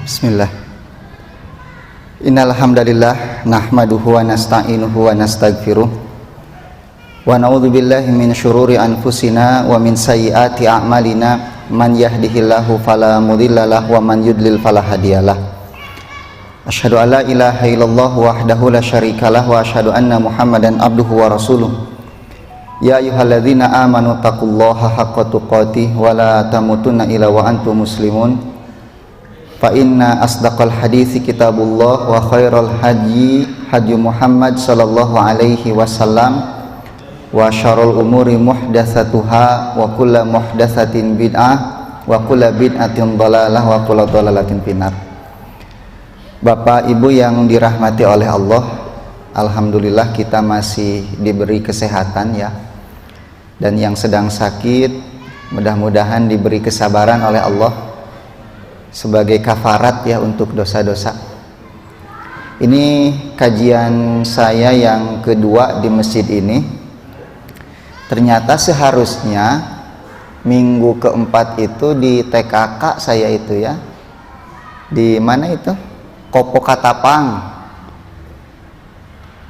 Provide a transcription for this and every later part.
Bismillah. Innal hamdalillah nahmaduhu wa nasta'inuhu wa nastaghfiruh wa na'udzu billahi min syururi anfusina wa min sayyiati a'malina man yahdihillahu fala mudhillalah wa man yudlil fala hadiyalah. Asyhadu an la ilaha illallah wahdahu la syarikalah wa asyhadu anna Muhammadan abduhu wa rasuluh. Ya ayyuhalladzina amanu taqullaha haqqa tuqatih wa la tamutunna illa wa antum muslimun. Fa inna asdaqal hadithi kitabullah wa khairal hadyi hadyu Muhammad sallallahu alaihi wasallam wa syarrul umuri muhdatsatuha wa kullu muhdatsatin bid'ah wa kullu bid'atin dhalalah wa kullu dhalalatin finnar. Bapak Ibu yang dirahmati oleh Allah, alhamdulillah kita masih diberi kesehatan ya. Dan yang sedang sakit mudah-mudahan diberi kesabaran oleh Allah sebagai kafarat ya untuk dosa-dosa. Ini kajian saya yang kedua di masjid ini. Ternyata seharusnya minggu keempat itu di TKK saya itu ya. Di mana itu? Kopo Katapang.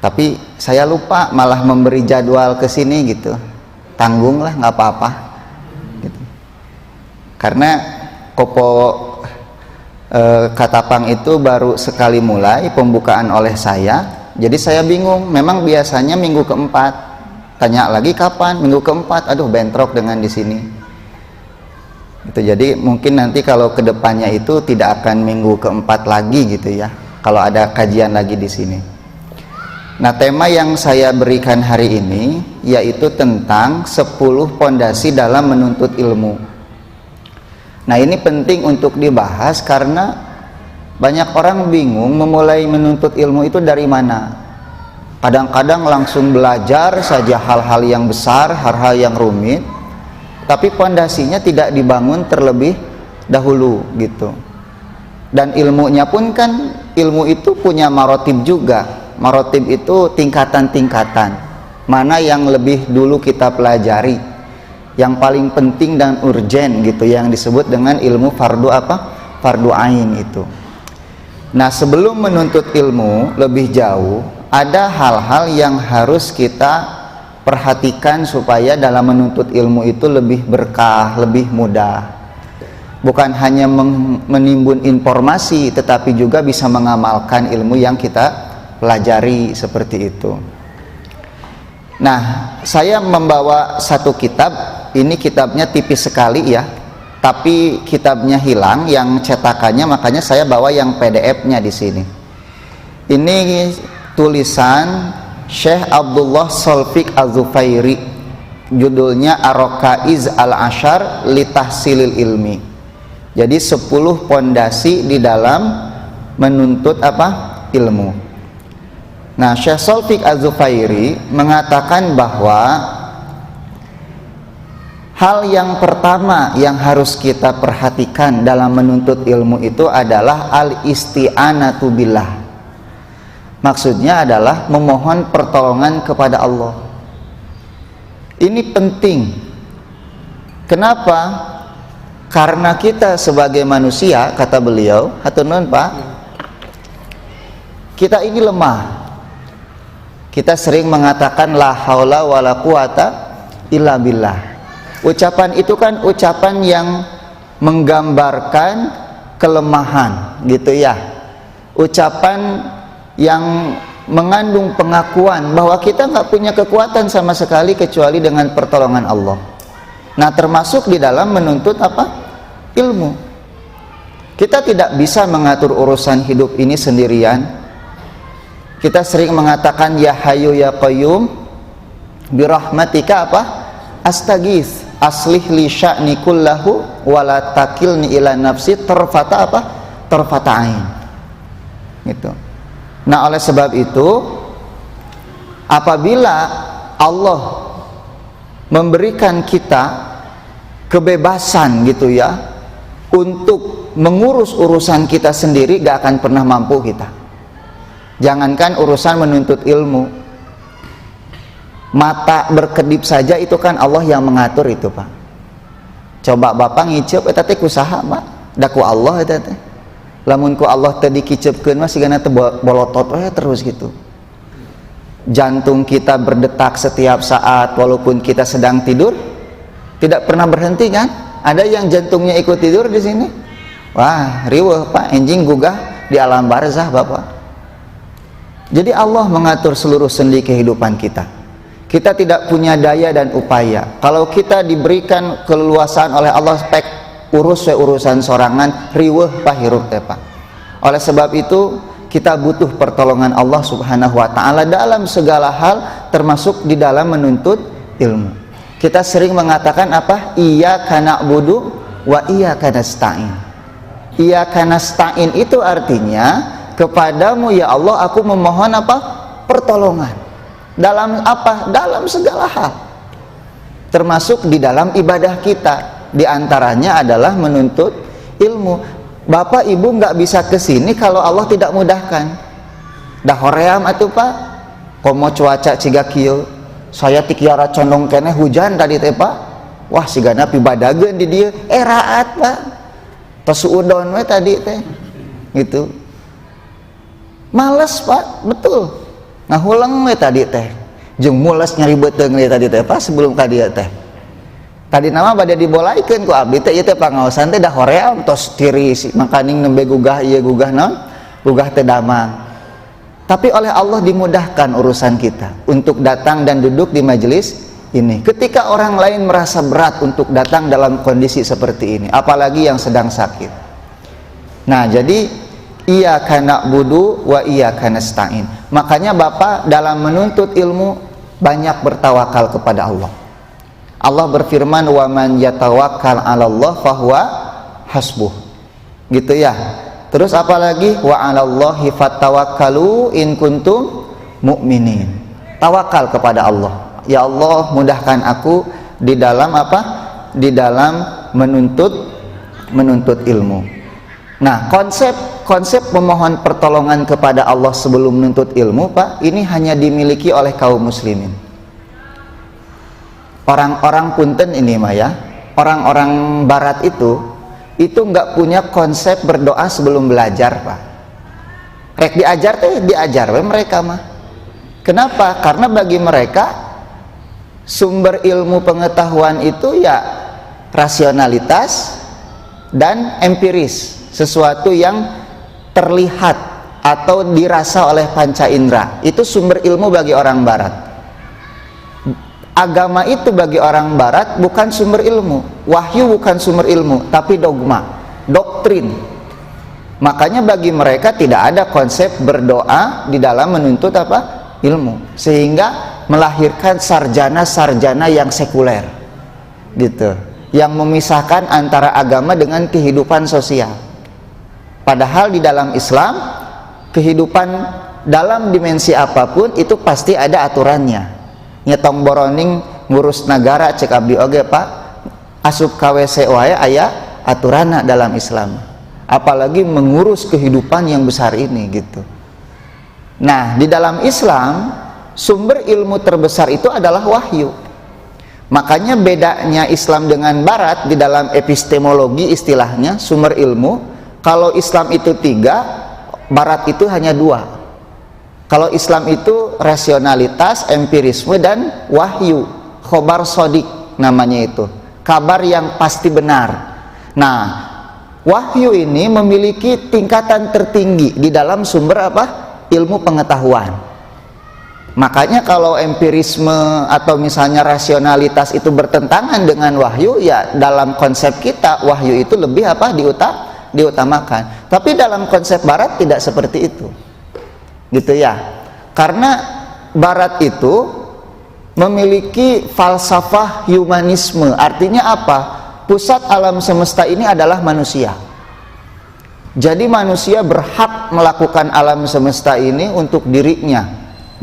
Tapi saya lupa malah memberi jadwal ke sini gitu. Tanggunglah nggak apa-apa. Gitu. Karena Kopo Katapang itu baru sekali mulai pembukaan oleh saya, jadi saya bingung. Memang biasanya minggu keempat, tanya lagi kapan minggu keempat, aduh bentrok dengan di sini. Itu jadi mungkin nanti kalau kedepannya itu tidak akan minggu keempat lagi gitu ya, kalau ada kajian lagi di sini. Nah, tema yang saya berikan hari ini yaitu tentang 10 pondasi dalam menuntut ilmu. Nah, ini penting untuk dibahas karena banyak orang bingung memulai menuntut ilmu itu dari mana. Kadang-kadang langsung belajar saja hal-hal yang besar, hal-hal yang rumit, tapi pondasinya tidak dibangun terlebih dahulu gitu. Dan ilmunya pun kan, ilmu itu punya marotib juga. Marotib itu tingkatan-tingkatan. Mana yang lebih dulu kita pelajari, yang paling penting dan urgen gitu, yang disebut dengan ilmu fardu apa? Fardu ain itu. Nah, sebelum menuntut ilmu lebih jauh, ada hal-hal yang harus kita perhatikan supaya dalam menuntut ilmu itu lebih berkah, lebih mudah. Bukan hanya menimbun informasi, tetapi juga bisa mengamalkan ilmu yang kita pelajari seperti itu. Nah, saya membawa satu kitab. Ini kitabnya tipis sekali ya, tapi kitabnya hilang yang cetakannya, makanya saya bawa yang PDF-nya di sini. Ini tulisan Syekh Abdullah Solfiq Az-Zufairi, judulnya Ar-Rakaiz Al-Ashar li Tahsilil Ilmi. Jadi 10 pondasi di dalam menuntut apa? Ilmu. Nah, Syekh Solfiq Az-Zufairi mengatakan bahwa hal yang pertama yang harus kita perhatikan dalam menuntut ilmu itu adalah al-isti'anatu billah. Maksudnya adalah memohon pertolongan kepada Allah. Ini penting. Kenapa? Karena kita sebagai manusia, kata beliau, hatur nuhun Pak, kita ini lemah. Kita sering mengatakan la haula wala quwata illa billah. Ucapan itu kan ucapan yang menggambarkan kelemahan gitu ya. Ucapan yang mengandung pengakuan bahwa kita nggak punya kekuatan sama sekali kecuali dengan pertolongan Allah. Nah, termasuk di dalam menuntut apa? Ilmu. Kita tidak bisa mengatur urusan hidup ini sendirian. Kita sering mengatakan ya hayyu ya qayyum birahmatika apa? Astaghits, aslih li sya'ni kullahu wala takilni ila nafsi tarfata apa? Tarfata ain. Gitu. Nah, oleh sebab itu apabila Allah memberikan kita kebebasan gitu ya untuk mengurus urusan kita sendiri, gak akan pernah mampu kita. Jangankan urusan menuntut ilmu, mata berkedip saja itu kan Allah yang mengatur itu Pak. Coba Bapak ngicip eta teh kusaha Pak? Da ku Allah eta teh. lamun ku Allah tadi kicepkeun mah sigana teu bolotot terus gitu. Jantung kita berdetak setiap saat walaupun kita sedang tidur, tidak pernah berhenti kan? Ada yang jantungnya ikut tidur di sini. Wah, riweuh Pak, enjing gugah di alam barzah Bapak. Jadi Allah mengatur seluruh sendi kehidupan kita. Kita tidak punya daya dan upaya. Kalau kita diberikan keleluasaan oleh Allah spek urusan sorangan, riweuh Pak hirup teh Pak. Oleh sebab itu kita butuh pertolongan Allah Subhanahu wa ta'ala dalam segala hal, termasuk di dalam menuntut ilmu. Kita sering mengatakan apa? Iyyaka na'budu wa iyyaka nasta'in. Iyyaka nasta'in itu artinya kepadamu ya Allah aku memohon apa? Pertolongan. Dalam apa? Dalam segala hal. Termasuk di dalam ibadah kita. Di antaranya adalah menuntut ilmu. Bapak ibu nggak bisa kesini kalau Allah tidak mudahkan. Dah hoream atuh Pak, komo cuaca ciga kieu, saya tikiara condong kene hujan tadi teh Pak. Wah sigana pibadageun di dieu, raat Pak. Tos udon we tadi teh. Gitu. Males Pak, betul. Ngahulang we tadi teh. Jeung mules nyari beuteung we tadi teh Pak sebelum ka dieu teh. Tadi nama bade dibolaikeun ku abdi teh ieu teh pangaosan teh dah hoream tos tiris makaning nembe gugah ieu gugah naon gugah teh damang. Tapi oleh Allah dimudahkan urusan kita untuk datang dan duduk di majelis ini. Ketika orang lain merasa berat untuk datang dalam kondisi seperti ini, apalagi yang sedang sakit. Nah, jadi iyyaka na'budu wa iyyaka nasta'in. Makanya Bapak dalam menuntut ilmu banyak bertawakal kepada Allah. Allah berfirman wa man yatawakkal 'alallah fahuwa hasbuh. Gitu ya. Terus apalagi wa 'alallahi fatawakkalu in kuntum mu'minin. Tawakal kepada Allah. Ya Allah, mudahkan aku di dalam apa? Di dalam menuntut ilmu. Nah, konsep memohon pertolongan kepada Allah sebelum menuntut ilmu, Pak, ini hanya dimiliki oleh kaum muslimin. Orang-orang punten ini mah ya, orang-orang barat itu nggak punya konsep berdoa sebelum belajar Pak. Rek diajar teh diajar we mereka mah. Kenapa? Karena bagi mereka sumber ilmu pengetahuan itu ya rasionalitas dan empiris, sesuatu yang terlihat atau dirasa oleh panca indera. Itu sumber ilmu bagi orang barat. Agama itu bagi orang barat bukan sumber ilmu, wahyu bukan sumber ilmu, tapi dogma, doktrin. Makanya bagi mereka tidak ada konsep berdoa di dalam menuntut apa? Ilmu, sehingga melahirkan sarjana-sarjana yang sekuler, gitu, yang memisahkan antara agama dengan kehidupan sosial. Padahal di dalam Islam, kehidupan dalam dimensi apapun itu pasti ada aturannya. Nyetong boroning ngurus negara cek abdi oge Pak, asup KWC wae aya aturana dalam Islam, apalagi mengurus kehidupan yang besar ini gitu. Nah, di dalam Islam sumber ilmu terbesar itu adalah wahyu. Makanya bedanya Islam dengan Barat di dalam epistemologi istilahnya sumber ilmu, kalau Islam itu 3, Barat itu hanya 2. Kalau Islam itu rasionalitas, empirisme, dan wahyu, khobar sodik namanya itu, kabar yang pasti benar. Nah, wahyu ini memiliki tingkatan tertinggi di dalam sumber apa? Ilmu pengetahuan. Makanya kalau empirisme atau misalnya rasionalitas itu bertentangan dengan wahyu, ya dalam konsep kita wahyu itu lebih apa? Diutamakan. Tapi dalam konsep Barat tidak seperti itu. Gitu ya, karena Barat itu memiliki falsafah humanisme. Artinya apa? Pusat alam semesta ini adalah manusia. Jadi manusia berhak melakukan alam semesta ini untuk dirinya,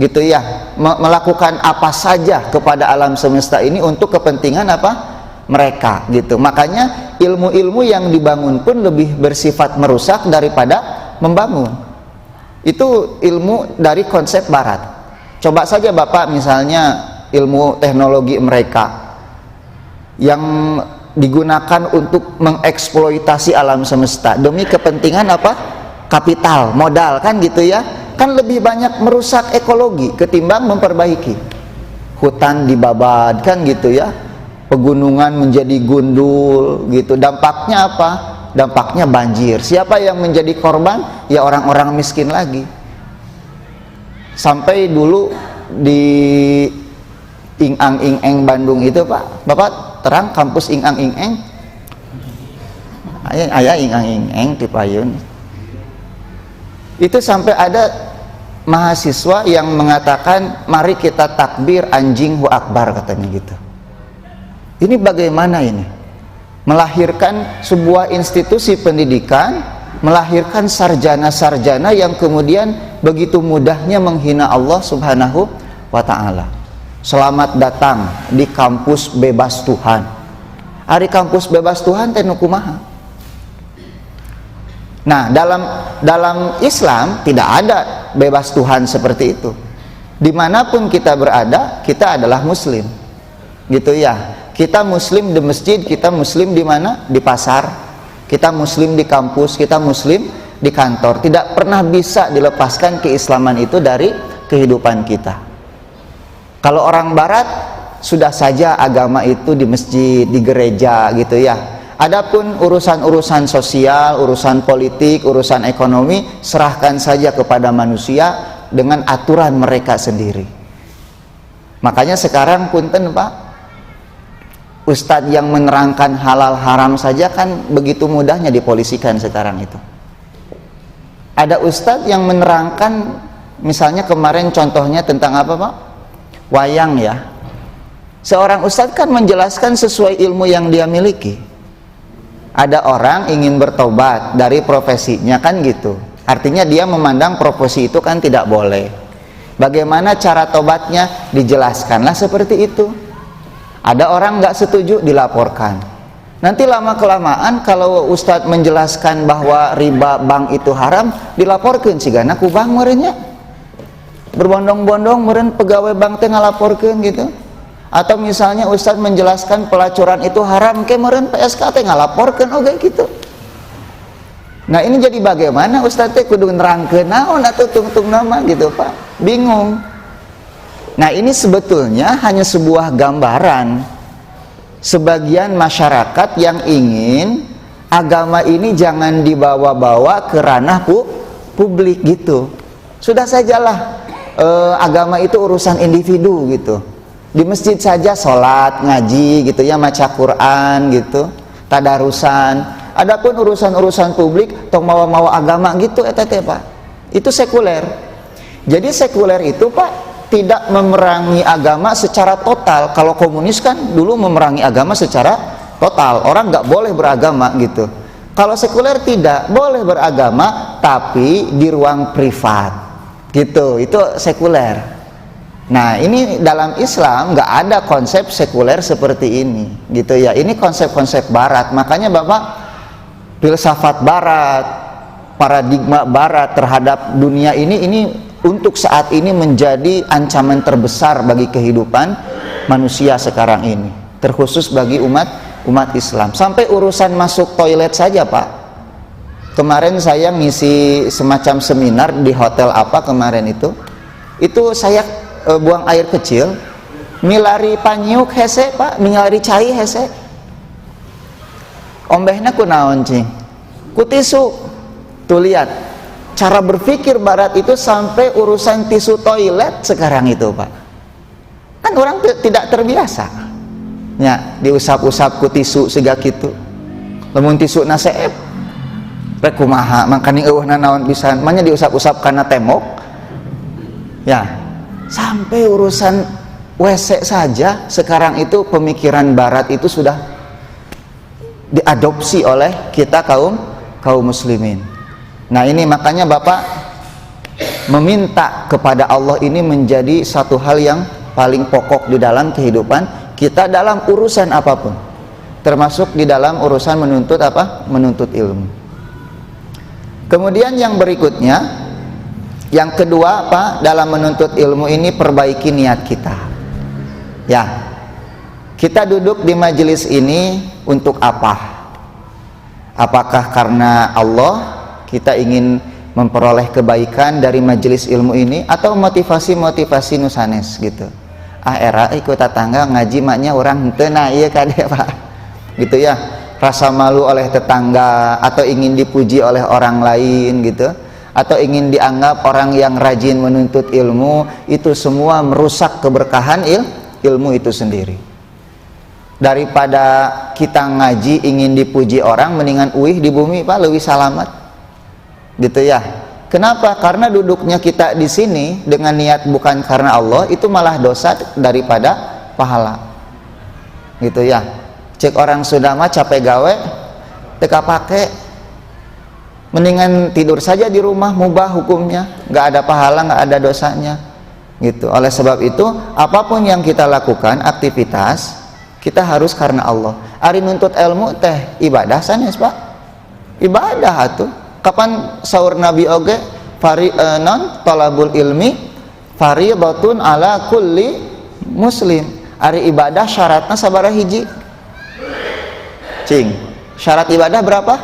gitu ya, melakukan apa saja kepada alam semesta ini untuk kepentingan apa? Mereka, gitu. Makanya ilmu-ilmu yang dibangun pun lebih bersifat merusak daripada membangun. Itu ilmu dari konsep Barat. Coba saja Bapak misalnya ilmu teknologi mereka yang digunakan untuk mengeksploitasi alam semesta demi kepentingan apa? Kapital, modal, kan gitu ya. Kan lebih banyak merusak ekologi ketimbang memperbaiki. Hutan dibabat, kan gitu ya. Pegunungan menjadi gundul gitu. Dampaknya apa? Dampaknya banjir. Siapa yang menjadi korban? Ya orang-orang miskin lagi. Sampai dulu di Ingang Ingeng Bandung itu Pak, Bapak terang kampus Ingang Ingeng, ayah Ingang Ingeng di Payun. Itu sampai ada mahasiswa yang mengatakan mari kita takbir anjing hu akbar, katanya gitu. Ini bagaimana ini? Melahirkan sebuah institusi pendidikan, melahirkan sarjana-sarjana yang kemudian begitu mudahnya menghina Allah Subhanahu wa ta'ala. Selamat datang di kampus bebas Tuhan. Ari kampus bebas Tuhan teh nu kumaha? Nah, dalam Islam tidak ada bebas Tuhan seperti itu. Dimanapun kita berada, kita adalah muslim, gitu ya. Kita muslim di masjid, kita muslim di mana? Di pasar. Kita muslim di kampus, kita muslim di kantor. Tidak pernah bisa dilepaskan keislaman itu dari kehidupan kita. Kalau orang barat sudah saja agama itu di masjid, di gereja gitu ya. Adapun urusan-urusan sosial, urusan politik, urusan ekonomi serahkan saja kepada manusia dengan aturan mereka sendiri. Makanya sekarang punten Pak, ustadz yang menerangkan halal haram saja kan begitu mudahnya dipolisikan sekarang itu. Ada ustadz yang menerangkan, misalnya kemarin contohnya tentang apa Pak? Wayang ya. Seorang ustadz kan menjelaskan sesuai ilmu yang dia miliki. Ada orang ingin bertobat dari profesinya, kan gitu. Artinya dia memandang profesi itu kan tidak boleh. Bagaimana cara tobatnya? Dijelaskanlah seperti itu. Ada orang nggak setuju, dilaporkan. Nanti lama-kelamaan kalau ustadz menjelaskan bahwa riba bank itu haram, dilaporkan sigana ku bank merenya. Berbondong-bondong meren pegawai bank teh ngalaporkeun gitu. Atau misalnya ustadz menjelaskan pelacuran itu haram, ke meren PSK teh ngalaporkeun oge gitu. Nah, ini jadi bagaimana ustadz teh kudu nerangkeun naon atuh tungtung nama gitu Pak. Bingung. Nah, ini sebetulnya hanya sebuah gambaran sebagian masyarakat yang ingin agama ini jangan dibawa-bawa ke ranah publik gitu. Sudah sajalah agama itu urusan individu gitu. Di masjid saja sholat, ngaji gitu ya, maca Quran gitu, tadarusan. Adapun urusan-urusan publik tong mawa-mawa agama gitu eta teh Pak. Itu sekuler. Jadi sekuler itu Pak tidak memerangi agama secara total. Kalau komunis kan dulu memerangi agama secara total. Orang nggak boleh beragama gitu. Kalau sekuler tidak, boleh beragama tapi di ruang privat. Gitu, itu sekuler. Nah, ini dalam Islam nggak ada konsep sekuler seperti ini, gitu ya. Ini konsep-konsep Barat. Makanya Bapak, filsafat Barat, paradigma Barat terhadap dunia ini untuk saat ini menjadi ancaman terbesar bagi kehidupan manusia sekarang ini, terkhusus bagi umat Islam. Sampai urusan masuk toilet saja Pak. Kemarin saya ngisi semacam seminar di hotel apa kemarin itu saya buang air kecil, milari panyuk hese Pak, milari cai hese, ombehna kunaon cing, ku tisu. Tuh lihat, cara berpikir Barat itu sampai urusan tisu toilet sekarang itu Pak. Kan orang tidak terbiasa, ya diusap-usap ku tisu sega kitu, lamun tisu naseep rek kumaha mangkani eueuhna naon pisan manya diusap-usap karena tembok ya. Sampai urusan WC saja sekarang itu pemikiran Barat itu sudah diadopsi oleh kita kaum muslimin. Nah, ini makanya Bapak meminta kepada Allah ini menjadi satu hal yang paling pokok di dalam kehidupan kita dalam urusan apapun, termasuk di dalam urusan menuntut ilmu. Kemudian yang berikutnya, yang kedua Pak, dalam menuntut ilmu ini perbaiki niat kita. Ya, Kita duduk di majelis ini untuk apa? Apakah karena Allah kita ingin memperoleh kebaikan dari majelis ilmu ini, atau motivasi-motivasi nusanes gitu? Era ikut tetangga ngaji maknya orang tena iya kade Pak, gitu ya, rasa malu oleh tetangga, atau ingin dipuji oleh orang lain gitu, atau ingin dianggap orang yang rajin menuntut ilmu. Itu semua merusak keberkahan ilmu itu sendiri. Daripada kita ngaji ingin dipuji orang, mendingan uih di bumi Pak, lebih selamat gitu ya. Kenapa? Karena duduknya kita di sini dengan niat bukan karena Allah, itu malah dosa daripada pahala gitu ya. Cek orang sudah mah capek gawe teka pake, mendingan tidur saja di rumah, mubah hukumnya, nggak ada pahala, nggak ada dosanya gitu. Oleh sebab itu, apapun yang kita lakukan aktivitas, kita harus karena Allah. Ari nuntut ilmu teh ibadah sanes Pak, ibadah atuh. Kapan sahur Nabi oge talabul ilmi fariidatun ala kulli muslim. Ari ibadah syaratna sabaraha hiji? Cing, syarat ibadah berapa?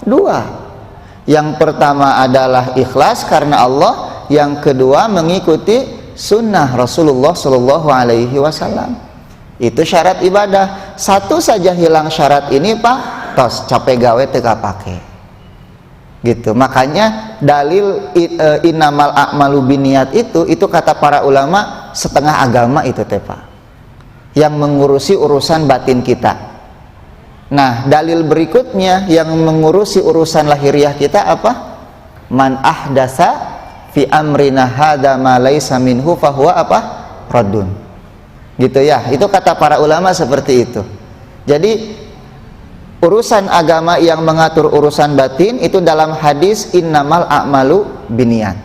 2. Yang pertama adalah ikhlas karena Allah, yang kedua mengikuti sunnah Rasulullah Shallallahu Alaihi Wasallam. Itu syarat ibadah. Satu saja hilang syarat ini Pak, tos capek gawe teka pake gitu. Makanya dalil innamal a'malu binniyat itu kata para ulama setengah agama itu teh Pak, yang mengurusi urusan batin kita. Nah, dalil berikutnya yang mengurusi urusan lahiriah kita apa? Man ahdasa fi amrina hadza ma laisa minhu fahuwa apa? Raddun. Gitu ya, itu kata para ulama seperti itu. Jadi urusan agama yang mengatur urusan batin itu dalam hadis innamal a'malu binniyat.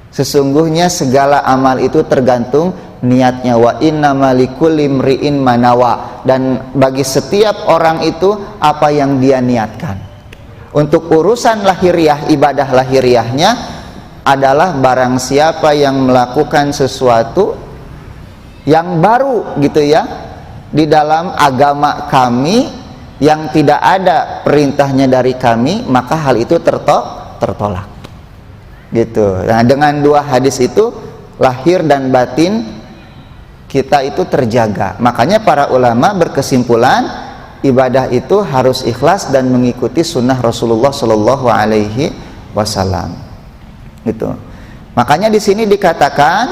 Sesungguhnya segala amal itu tergantung niatnya. Wa innamal likulli imri'in manawa, dan bagi setiap orang itu apa yang dia niatkan. Untuk urusan lahiriah, ibadah lahiriahnya adalah barang siapa yang melakukan sesuatu yang baru gitu ya di dalam agama kami, yang tidak ada perintahnya dari kami, maka hal itu tertolak gitu. Nah, dengan 2 hadis itu lahir dan batin kita itu terjaga. Makanya para ulama berkesimpulan ibadah itu harus ikhlas dan mengikuti sunnah Rasulullah Shallallahu Alaihi Wasallam gitu. Makanya di sini dikatakan,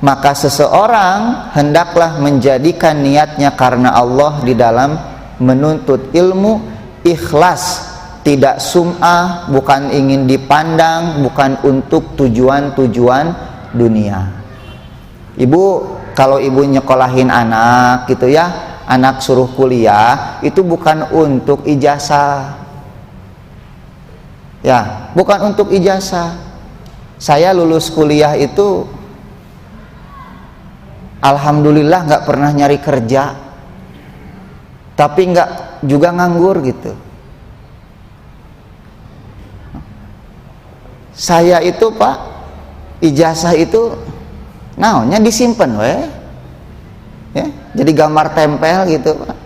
maka seseorang hendaklah menjadikan niatnya karena Allah di dalam menuntut ilmu, ikhlas, tidak sum'ah, bukan ingin dipandang, bukan untuk tujuan-tujuan dunia. Ibu, kalau ibu nyekolahin anak gitu ya, anak suruh kuliah, itu bukan untuk ijazah ya, bukan untuk ijazah. Saya lulus kuliah itu alhamdulillah nggak pernah nyari kerja, tapi nggak juga nganggur gitu. Saya itu Pak, ijazah itu naonnya disimpan ya, jadi gambar tempel gitu Pak.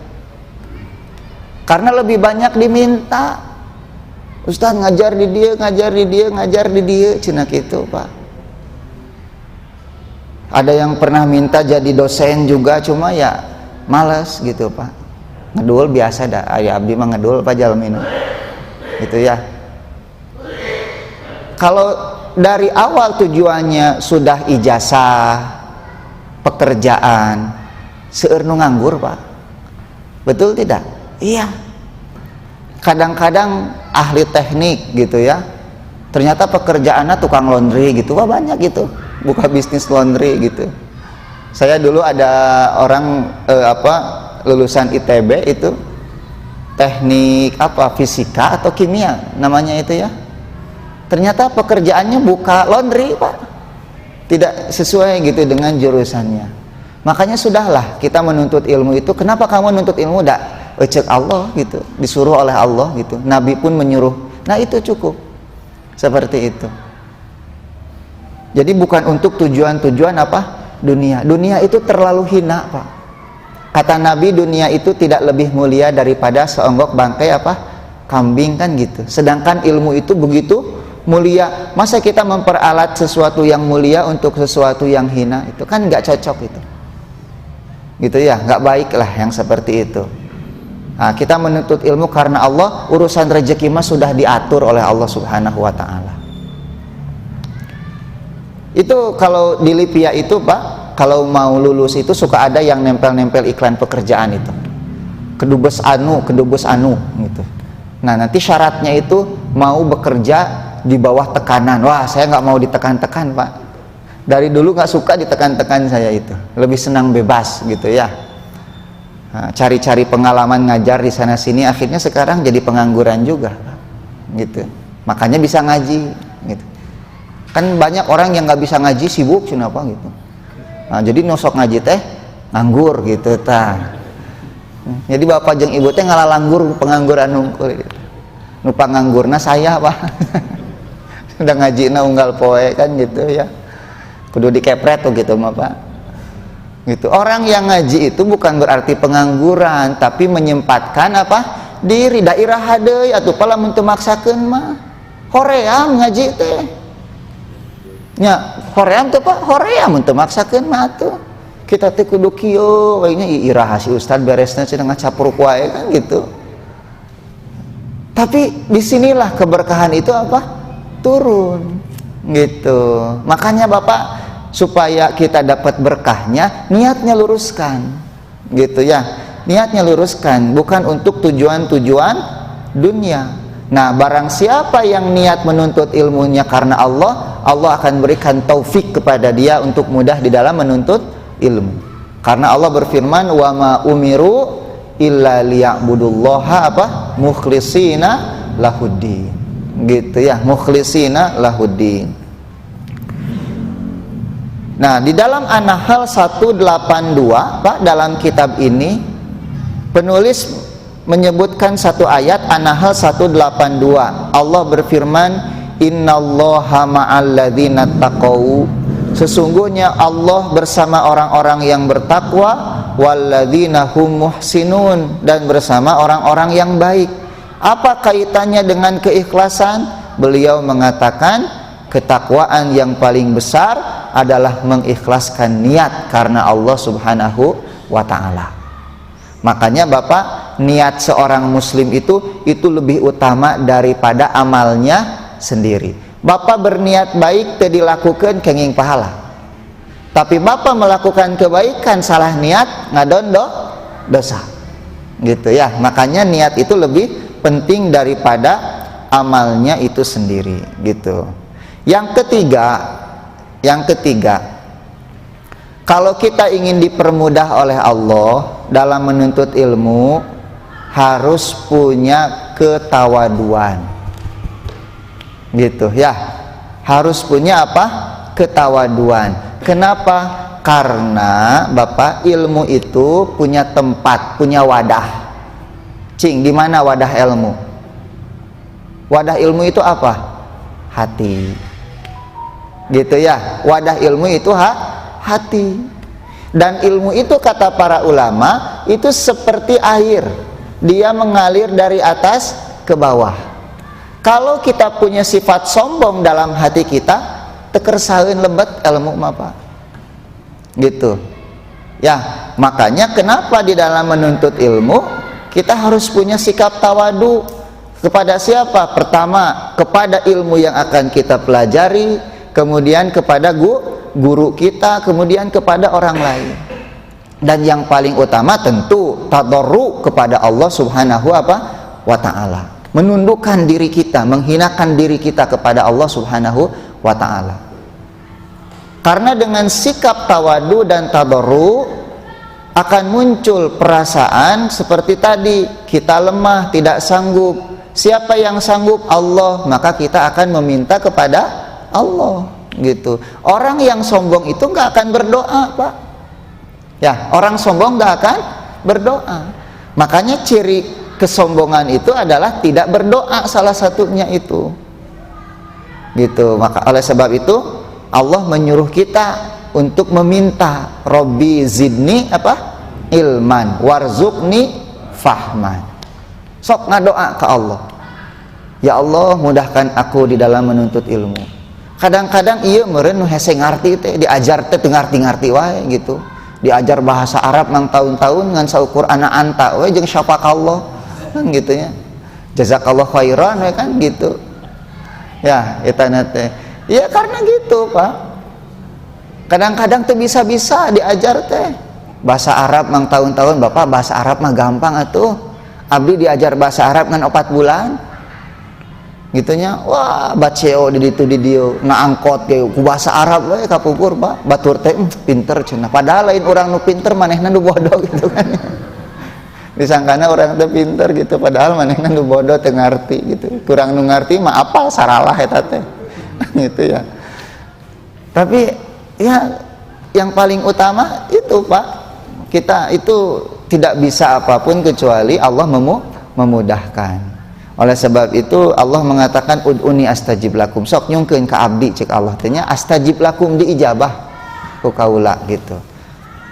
Karena lebih banyak diminta, Ustaz ngajar di dia, ngajar di dia, cina gitu Pak. Ada yang pernah minta jadi dosen juga, cuma ya males gitu Pak. Ngedul biasa dah, ayah abdi mah ngedul Pak jalmin gitu ya. Kalau dari awal tujuannya sudah ijazah, pekerjaan, seueur nu nganggur Pak, betul tidak? Iya. Kadang-kadang ahli teknik gitu ya, ternyata pekerjaannya tukang laundry gitu, wah banyak gitu, buka bisnis laundry gitu. Saya dulu ada orang lulusan ITB itu teknik fisika atau kimia namanya itu ya, ternyata pekerjaannya buka laundry Pak, tidak sesuai gitu dengan jurusannya. Makanya sudahlah kita menuntut ilmu itu. Kenapa kamu menuntut ilmu? Cek Allah gitu, disuruh oleh Allah gitu, Nabi pun menyuruh. Nah itu cukup, seperti itu. Jadi bukan untuk tujuan-tujuan dunia. Dunia itu terlalu hina Pak, Kata Nabi, dunia itu tidak lebih mulia daripada seonggok bangkai apa? Kambing, kan gitu. Sedangkan ilmu itu begitu mulia. Masa kita memperalat sesuatu yang mulia untuk sesuatu yang hina? Itu kan nggak cocok itu. Gitu ya, nggak baik lah yang seperti itu. Nah, kita menuntut ilmu karena Allah, urusan rezeki mah sudah diatur oleh Allah Subhanahu wa taala. Itu kalau di Lipia itu, Pak, kalau mau lulus itu suka ada yang nempel-nempel iklan pekerjaan itu. Kedubes anu gitu. Nah, nanti syaratnya itu mau bekerja di bawah tekanan. Wah, saya nggak mau ditekan-tekan, Pak. Dari dulu nggak suka ditekan-tekan saya itu. Lebih senang bebas gitu ya. Nah, cari-cari pengalaman ngajar di sana sini, akhirnya sekarang jadi pengangguran juga, gitu. Makanya bisa ngaji, gitu. Kan banyak orang yang nggak bisa ngaji, sibuk kenapa gitu. Nah, jadi nosok ngaji teh nganggur gitu ta. Jadi bapak jeung ibu teh ngalah langgur pengangguran nungkul gitu. Nu panganggurna saya, Pak. Udah ngajina unggal poe kan gitu ya. Kudu dikepret tuh gitu mah, Pak. Gitu. Orang yang ngaji itu bukan berarti pengangguran, tapi menyempatkan apa? Diri daerah hadeui atuh pala mun teu maksakeun mah. Hoream ngaji teh. Nya, hoream tuh Pak, hoream mun teu maksakeun mah atuh. Kita teh kudu kieu we nya iraha si ustad beresna cenah ngacapuruk wae kan gitu. Tapi disinilah keberkahan itu apa? Turun gitu. Makanya Bapak, supaya kita dapat berkahnya, niatnya luruskan gitu ya. Niatnya luruskan, bukan untuk tujuan-tujuan dunia. Nah, barang siapa yang niat menuntut ilmunya karena Allah, Allah akan berikan taufik kepada dia untuk mudah di dalam menuntut ilmu. Karena Allah berfirman, wa ma umiru illa liya'budullaha apa? Mukhlishina lahuddin. Gitu ya, mukhlishina lahuddin. Nah, di dalam An-Nahl 182, Pak, dalam kitab ini penulis menyebutkan satu ayat An-Nahl 182. Allah berfirman, innallaha ma'al ladzina taqau. Sesungguhnya Allah bersama orang-orang yang bertakwa, walladzina hum muhsinun, dan bersama orang-orang yang baik. Apa kaitannya dengan keikhlasan? Beliau mengatakan ketakwaan yang paling besar adalah mengikhlaskan niat karena Allah Subhanahu wa ta'ala. Makanya Bapak, niat seorang muslim itu lebih utama daripada amalnya sendiri. Bapak berniat baik teu dilakukeun kenging pahala. Tapi Bapak melakukan kebaikan salah niat ngadondo dosa. Gitu ya. Makanya niat itu lebih penting daripada amalnya itu sendiri gitu. Yang ketiga, kalau kita ingin dipermudah oleh Allah dalam menuntut ilmu, harus punya ketawaduan. Gitu ya. Harus punya apa? Ketawaduan. Kenapa? Karena Bapak, ilmu itu punya tempat, punya wadah. Cing, di mana wadah ilmu? Wadah ilmu itu apa? Hati. Gitu ya. Wadah ilmu itu hati. Dan ilmu itu kata para ulama itu seperti air, dia mengalir dari atas ke bawah. Kalau kita punya sifat sombong dalam hati kita, tekersaeun lebet ilmu mah Pak. Gitu. Ya, makanya kenapa di dalam menuntut ilmu kita harus punya sikap tawadu. Kepada siapa? Pertama, kepada ilmu yang akan kita pelajari, kemudian kepada guru kita, kemudian kepada orang lain. Dan yang paling utama tentu tadarru kepada Allah Subhanahu wa ta'ala. Menundukkan diri kita, menghinakan diri kita kepada Allah Subhanahu wa ta'ala. Karena dengan sikap tawadu dan tadarru akan muncul perasaan seperti tadi, kita lemah, tidak sanggup. Siapa yang sanggup? Allah. Maka kita akan meminta kepada Allah gitu. Orang yang sombong itu nggak akan berdoa, Pak. Ya, orang sombong nggak akan berdoa. Makanya ciri kesombongan itu adalah tidak berdoa, salah satunya itu. Gitu. Maka oleh sebab itu Allah menyuruh kita untuk meminta, Robbi zidni apa? ilman warzuqni fahman. Sok ngadoa ke Allah, ya Allah mudahkan aku di dalam menuntut ilmu. Kadang-kadang iya meureun nu hese ngarti teh diajar teh teu ngarti-ngarti wae gitu. Diajar bahasa Arab mang tahun-tahun ngan saukur anak anta we jeung syafakallah kan gitu ya. Jazakallah khairan we kan gitu. Ya, eta teh. Ya karena gitu, Pak. Kadang-kadang tuh bisa-bisa diajar teh. Bahasa Arab mang tahun-tahun, Bapak bahasa Arab mah gampang atuh. Abdi diajar bahasa Arab ngan 4 bulan. Gitunya, wah baceo di ditu di dieu ngaangkot ge ku bahasa Arab we kapupur, Pak. Batur teh pinter cenah. Padahal lain urang nu pinter manehna nu bodoh gitu kan. Disangkana orang teh pinter gitu, padahal manehna nu bodoh teu ngarti gitu. Kurang nu ngarti mah apal saralah eta teh. Gitu ya. Tapi ya yang paling utama itu, Pak, kita itu tidak bisa apapun kecuali Allah memudahkan. Oleh sebab itu Allah mengatakan ud'uni astajib lakum, sok nyungkeun ka abdi cek Allah teh nya astajib lakum, diijabah ku kaula gitu.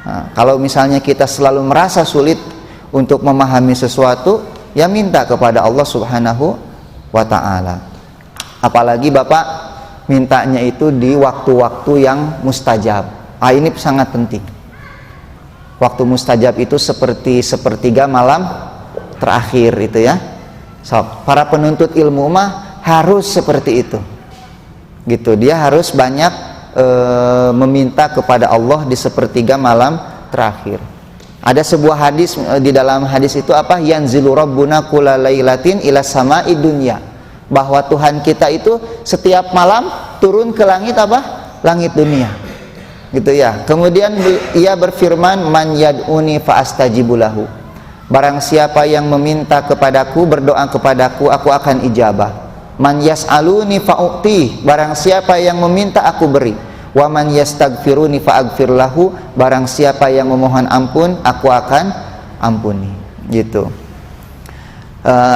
Nah, kalau misalnya kita selalu merasa sulit untuk memahami sesuatu, ya minta kepada Allah Subhanahu wa ta'ala. Apalagi Bapak mintanya itu di waktu-waktu yang mustajab. Ini sangat penting. Waktu mustajab itu seperti sepertiga malam terakhir itu ya. So, para penuntut ilmu mah harus seperti itu. Gitu, dia harus banyak meminta kepada Allah di sepertiga malam terakhir. Ada sebuah hadis, di dalam hadis itu apa? Yanzilu rabbuna kulla lailatin ila sama'i dunya. Bahwa Tuhan kita itu setiap malam turun ke langit apa? Langit dunia. Gitu ya. Kemudian ia berfirman, man yad'uni fa astajibu lahu. Barang siapa yang meminta kepadaku, berdoa kepadaku, aku akan ijabah. Man yas'aluni fa'u'ti. Barang siapa yang meminta, aku beri. Wa man yastaghfiruni fa'aghfir lahu. Barang siapa yang memohon ampun, aku akan ampuni. Gitu.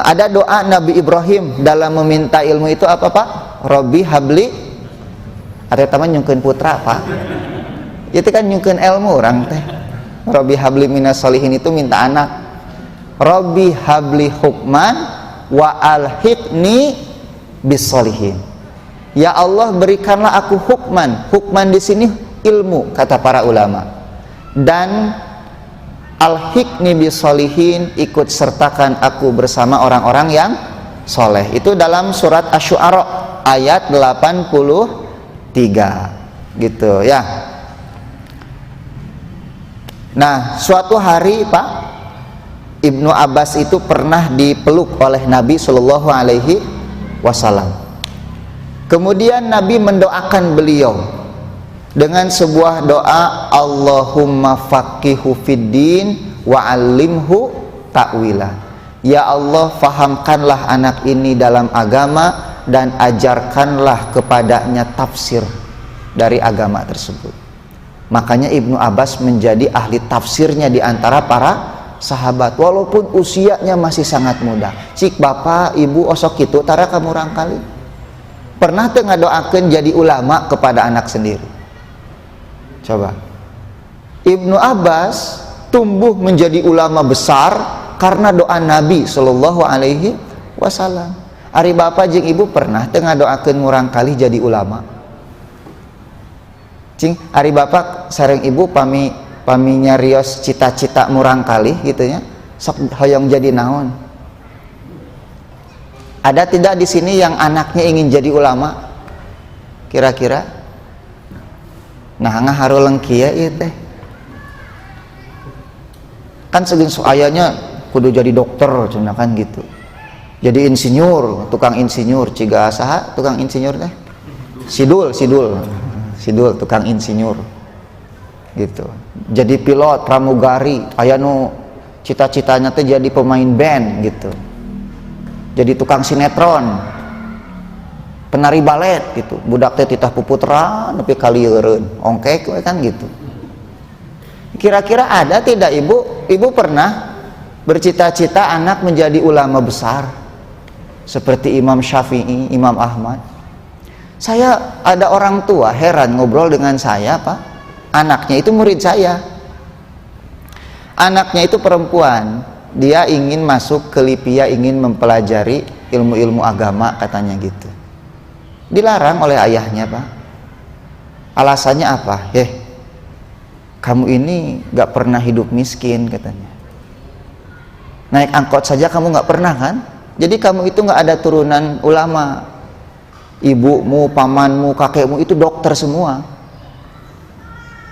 Ada doa Nabi Ibrahim dalam meminta ilmu itu apa, Pak? Robbi habli. Ada teman nyungkeun putra, Pak. Itu kan nyungkeun ilmu orang teh. Robbi habli minas solihin itu minta anak. Robbi habli hukman wa alhiqni bisolihin. Ya Allah, berikanlah aku hukman. Hukman di sini ilmu, kata para ulama. Dan alhiqni bisolihin, ikut sertakan aku bersama orang-orang yang soleh. Itu dalam surat Asy-Syu'ara ayat 83 gitu ya. Nah, suatu hari, Pak, Ibnu Abbas itu pernah dipeluk oleh Nabi Shallallahu Alaihi Wasallam. Kemudian Nabi mendoakan beliau dengan sebuah doa, Allahumma faqihu fiddin wa 'allimhu ta'wila. Ya Allah, fahamkanlah anak ini dalam agama dan ajarkanlah kepadanya tafsir dari agama tersebut. Makanya Ibnu Abbas menjadi ahli tafsirnya di antara para sahabat, walaupun usianya masih sangat muda. Cik bapak ibu osok itu tara kamu rangkali pernah teu ngadoakeun jadi ulama kepada anak sendiri. Coba, Ibnu Abbas tumbuh menjadi ulama besar karena doa Nabi Shallallahu Alaihi Wasallam. Ari bapak jeung ibu pernah teu ngadoakeun ngurangkali jadi ulama? Cing, ari bapak sareng ibu pami nyarios cita-cita murangkali gitu ya, sok hoyong jadi naon. Ada tidak di sini yang anaknya ingin jadi ulama kira-kira? Nah ngaharuleung kieu ieu teh kan segeun ayanya kudu jadi dokter cenah kan gitu, jadi insinyur, tukang insinyur. Ciga saha tukang insinyur teh? Sidul tukang insinyur gitu. Jadi pilot pramugari, aya nu cita-citanya teh jadi pemain band gitu, jadi tukang sinetron, penari balet gitu. Budak teh titah puputra nepi ka lieureun ongkek we kan gitu. Kira-kira ada tidak ibu pernah bercita-cita anak menjadi ulama besar seperti Imam Syafi'i, Imam Ahmad? Saya ada orang tua heran ngobrol dengan saya, Pak. Anaknya itu murid saya. Anaknya itu perempuan, dia ingin masuk ke Libya, ingin mempelajari ilmu-ilmu agama katanya gitu. Dilarang oleh ayahnya, Pak. Alasannya apa? Kamu ini gak pernah hidup miskin katanya. Naik angkot saja kamu gak pernah kan? Jadi kamu itu gak ada turunan ulama. Ibumu, pamanmu, kakekmu itu dokter semua.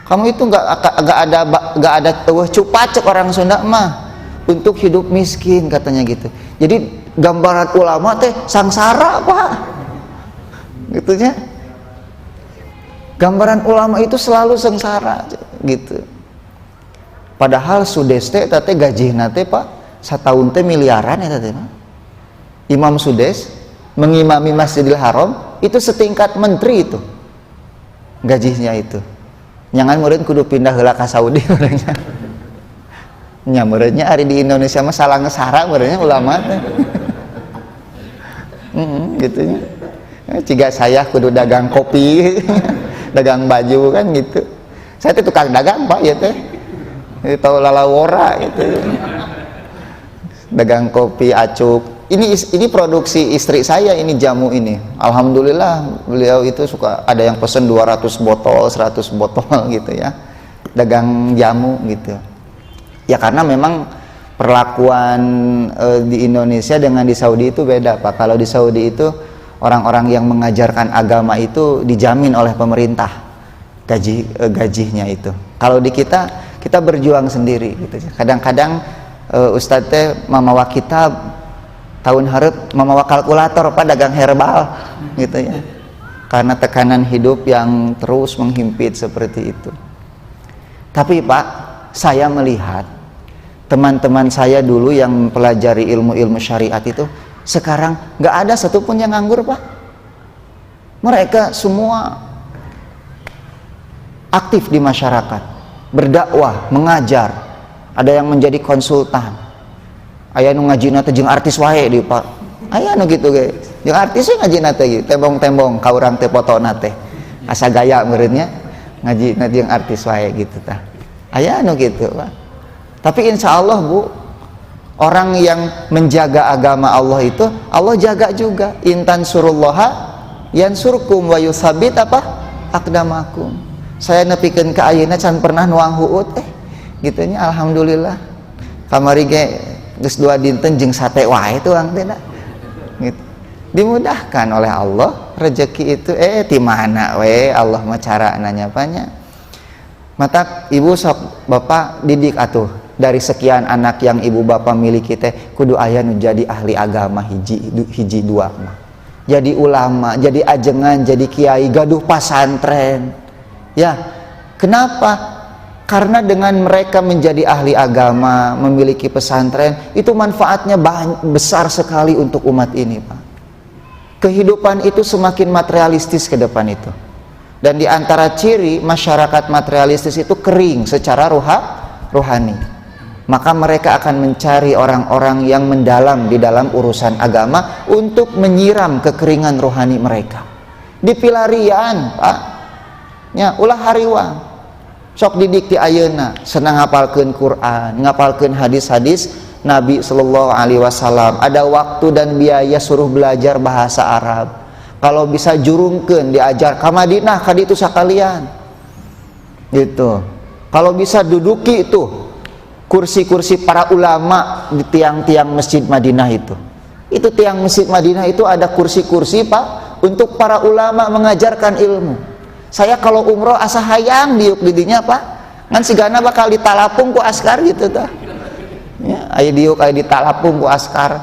Kamu itu gak ada cupacek orang Sunda mah untuk hidup miskin katanya gitu. Jadi gambaran ulama teh sangsara, Pak. Gitunya. Gambaran ulama itu selalu sengsara gitu. Padahal Sudes teh gajihna teh, Pak, satahun teh miliaran ya teh. Imam Sudes mengimami Masjidil Haram itu setingkat menteri itu. Gajinya itu. Nyangan murid kudu pindah heula ka Saudi urangnya. Nya muridnya ari di Indonesia mah salah ngesara muridnya ulama teh. Gitunya. Ciga saya kudu dagang kopi, dagang baju kan gitu. Saya teh tukang dagang, Pak, ya teh. Tahu lalawora gitu. Dagang kopi acuk. Ini produksi istri saya, ini jamu ini. Alhamdulillah beliau itu suka ada yang pesen 200 botol, 100 botol gitu ya. Dagang jamu gitu. Ya karena memang perlakuan di Indonesia dengan di Saudi itu beda, Pak. Kalau di Saudi itu orang-orang yang mengajarkan agama itu dijamin oleh pemerintah gajinya itu. Kalau di kita berjuang sendiri gitu. Kadang-kadang Ustadz teh mamawa kitab tahun harap mamawa kalkulator, Pak, dagang herbal gitu ya. Karena tekanan hidup yang terus menghimpit seperti itu. Tapi, Pak, saya melihat teman-teman saya dulu yang mempelajari ilmu-ilmu syariat itu sekarang nggak ada satupun yang nganggur, Pak. Mereka semua aktif di masyarakat, berdakwah, mengajar, ada yang menjadi konsultan. Aya nu ngajina teh jeung artis wae di, Pak. Aya nu kitu ge. Jeung artis we ngajina teh gitu, tembong-tembong ka urang teh fotona teh. Asa gaya meureunnya ngajina jeung artis wae gitu tah. Aya nu kitu, Pak. Tapi insya Allah, Bu, orang yang menjaga agama Allah itu Allah jaga juga. Intan surullaha yansurkum wa yusabit aqdamakum. Saya nepikeun ka ayeuna can pernah nuang huut gitunya, alhamdulillah. Kamari ge geus 2 dinten jeung sate wae tuh ang teh gitu. Dimudahkan oleh Allah rezeki itu di mana we Allah mah cara nanya apanya. Mata ibu sok bapak didik atuh dari sekian anak yang ibu bapak miliki teh kudu aya nu jadi ahli agama hiji dua mah. Jadi ulama, jadi ajengan, jadi kiai, gaduh pasantren. Ya, kenapa? Karena dengan mereka menjadi ahli agama, memiliki pesantren, itu manfaatnya besar sekali untuk umat ini, Pak. Kehidupan itu semakin materialistis ke depan itu. Dan di antara ciri masyarakat materialistis itu kering secara rohani. Maka mereka akan mencari orang-orang yang mendalam di dalam urusan agama untuk menyiram kekeringan rohani mereka. Di pilarian, Pak. Ya, ulah hariwang. Sok didik ti ayeuna, senang ngapalkeun Quran, ngapalkeun hadis-hadis Nabi sallallahu alaihi wasallam. Ada waktu dan biaya suruh belajar bahasa Arab. Kalau bisa jurungkeun diajar ka Madinah ka ditu sakalian. Gitu. Kalau bisa duduki itu kursi-kursi para ulama di tiang-tiang Masjid Madinah itu. Itu tiang Masjid Madinah itu ada kursi-kursi, Pak, untuk para ulama mengajarkan ilmu. Saya kalau umroh asa hayang diuk didinya, Pak. Ngan sigana bakal ditalapung ku askar gitu tah. Ya, aya diuk aya ditalapung ku askar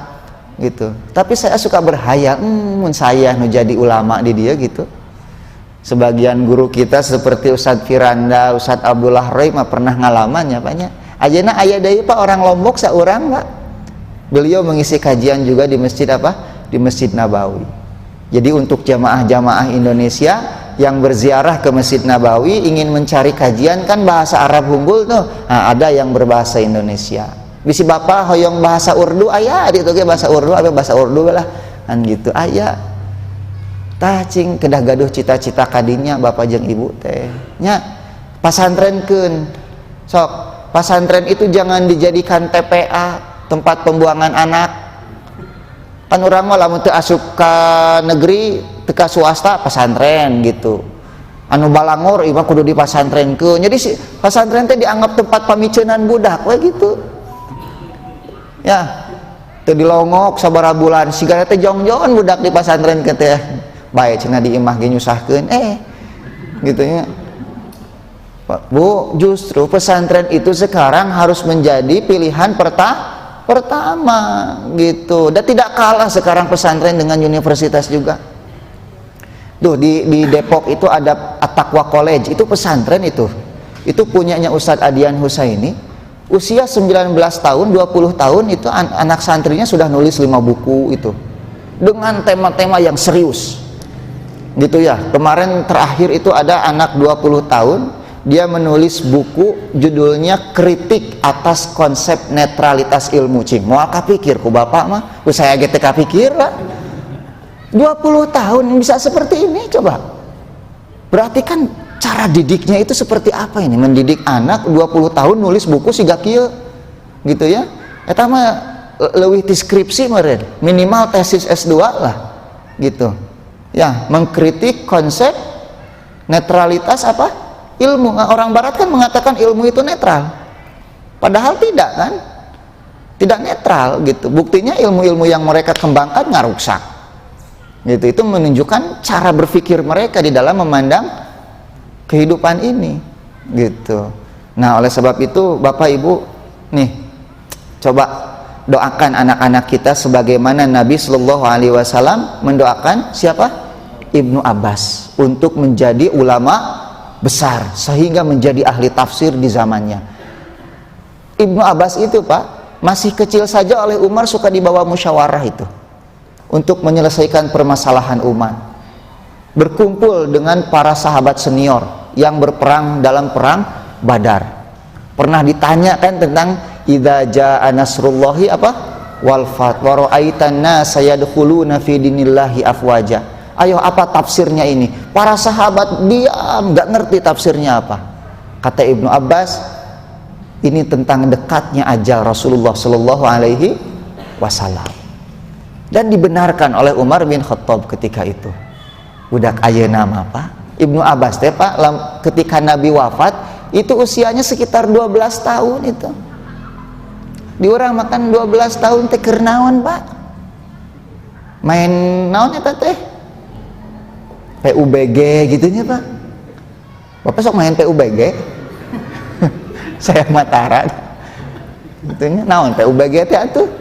gitu. Tapi saya suka berhayal, mun saya nu jadi ulama di dia gitu. Sebagian guru kita seperti Ustadz Firanda, Ustadz Abdullah Roy mah pernah ngalamannya, Pak nya. Ayeuna aya deui, Pak, orang Lombok saurang, Pak. Beliau mengisi kajian juga di masjid Di Masjid Nabawi. Jadi untuk jamaah-jamaah Indonesia yang berziarah ke Masjid Nabawi ingin mencari kajian kan bahasa Arab unggul tuh, nah, ada yang berbahasa Indonesia. Bisi bapak hoyong bahasa Urdu aya di itu bahasa Urdu apa bahasa Urdu lah kan gitu aya. Tah cing kedah gaduh cita-cita kadinya bapak jeung ibu teh nya pasantrenkeun sok pesantren itu jangan dijadikan TPA, tempat pembuangan anak. Kan orang mah lamun teu asup ka negeri, teu ka swasta pesantren gitu. Anu balangor ieu mah kudu di pasantrenkeun. Jadi si pesantren teh dianggap tempat pamiceunan budak we gitu. Ya, teu dilongok sabaraha bulan sigana teh jong-jongan budak di pasantren ke teh. Bae cenah di imah ge nyusahkeun. Gitu nya. Bu, justru pesantren itu sekarang harus menjadi pilihan pertama gitu. Dan tidak kalah sekarang pesantren dengan universitas juga. Tuh di Depok itu ada At-Taqwa College, itu pesantren itu. Itu punyanya Ustadz Adian Husaini. Usia 19 tahun, 20 tahun itu anak santrinya sudah nulis 5 buku itu. Dengan tema-tema yang serius. Gitu ya. Kemarin terakhir itu ada anak 20 tahun, dia menulis buku judulnya Kritik Atas Konsep Netralitas Ilmu. Cing, mau kapikir ku bapak mah, ku saya ge teu kapikir lah. 20 tahun bisa seperti ini, coba. Berarti kan cara didiknya itu seperti apa ini? Mendidik anak 20 tahun nulis buku siga kieu. Gitu ya. Eta mah leuwih ti skripsi meureun, minimal tesis S2 lah. Gitu. Ya, mengkritik konsep netralitas apa? Ilmu. Orang barat kan mengatakan ilmu itu netral, padahal tidak kan, tidak netral gitu. Buktinya ilmu-ilmu yang mereka kembangkan ngaruksak gitu. Itu menunjukkan cara berpikir mereka di dalam memandang kehidupan ini gitu. Nah, oleh sebab itu Bapak Ibu nih, coba doakan anak-anak kita sebagaimana Nabi Shallallahu Alaihi Wasallam mendoakan siapa? Ibnu Abbas untuk menjadi ulama besar sehingga menjadi ahli tafsir di zamannya. Ibnu Abbas itu Pak masih kecil saja oleh Umar suka dibawa musyawarah itu untuk menyelesaikan permasalahan umat, berkumpul dengan para sahabat senior yang berperang dalam perang Badar. Pernah ditanya kan tentang idza jaa nasrullahi apa wal fath wa ra'aitan nasa yadkhuluna fi dinillahi afwaja. Ayo, apa tafsirnya ini? Para sahabat diam, nggak ngerti tafsirnya apa. Kata Ibnu Abbas, ini tentang dekatnya ajal Rasulullah Shallallahu Alaihi Wasallam. Dan dibenarkan oleh Umar bin Khattab ketika itu. Budak ayeuna mah Pak, Ibnu Abbas teh Pak, ketika Nabi wafat itu usianya sekitar 12 tahun itu. Di orang makan 12 tahun teh keur naon Pak? Main naon eta teh? PUBG gitunya Pak. Bapak sok main PUBG? Saya Mataran. Gitunya naon PUBG teh atuh?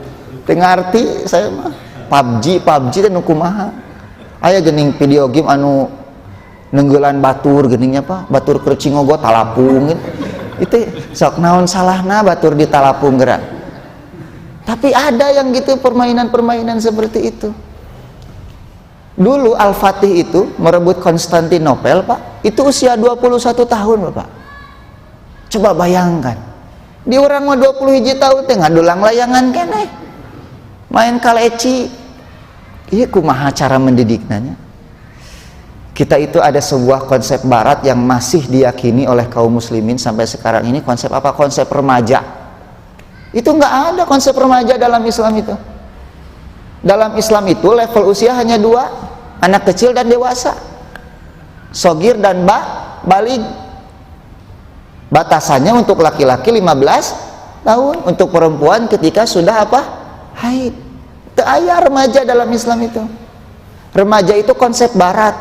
Teu ngarti saya mah. PUBG teh nu kumaha? Aya geuning video game anu nenggeulan batur geuningnya Pak. Batur keur cingogo talapung gitu. Itu sok naon salahna batur di talapung gerak. Tapi ada yang gitu permainan-permainan seperti itu. Dulu Al-Fatih itu merebut Konstantinopel Pak, itu usia 21 tahun Bapak. Coba bayangkan, di orang mah 21 tahun teh ngadulang layangan keneh, main kaleci. Iya kumaha cara mendidiknya. Kita itu ada sebuah konsep barat yang masih diyakini oleh kaum muslimin sampai sekarang ini. Konsep apa? Konsep remaja. Itu nggak ada konsep remaja dalam Islam itu. Dalam Islam itu level usia hanya 2, anak kecil dan dewasa, sogir dan balig. Batasannya untuk laki-laki 15 tahun, untuk perempuan ketika sudah apa? Haid. Teu aya remaja dalam Islam itu. Remaja itu konsep barat,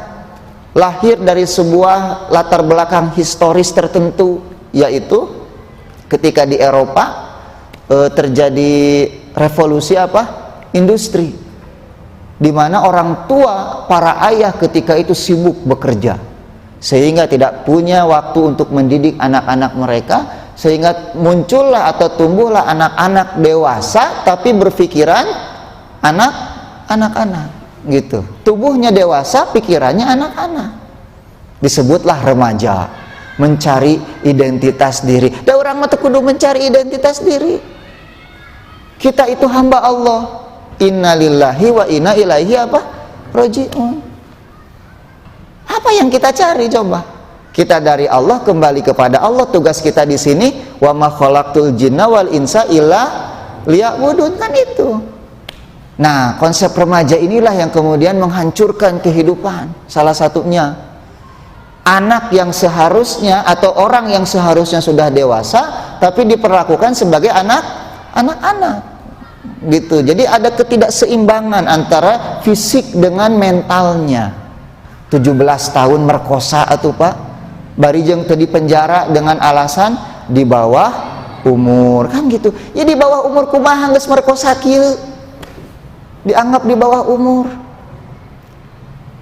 lahir dari sebuah latar belakang historis tertentu, yaitu ketika di Eropa terjadi revolusi apa? Industri, di mana orang tua, para ayah ketika itu sibuk bekerja sehingga tidak punya waktu untuk mendidik anak-anak mereka, sehingga muncullah atau tumbuhlah anak-anak dewasa tapi berpikiran anak-anak gitu. Tubuhnya dewasa, pikirannya anak-anak. Disebutlah remaja, mencari identitas diri. Dan orang mah kudu mencari identitas diri. Kita itu hamba Allah. Inna lillahi wa inna ilaihi apa? Raji'un. Apa yang kita cari coba? Kita dari Allah kembali kepada Allah. Tugas kita di sini, wa ma khalaqtul jinna wal insa illa liya'budun, kan itu. Nah, konsep remaja inilah yang kemudian menghancurkan kehidupan. Salah satunya, anak yang seharusnya atau orang yang seharusnya sudah dewasa tapi diperlakukan sebagai anak-anak gitu. Jadi ada ketidakseimbangan antara fisik dengan mentalnya. 17 tahun merkosa atuh Pak, bari jeung teu dipenjara dengan alasan di bawah umur, kan gitu. Ya di bawah umur kumaha geus merkosa kieu, dianggap di bawah umur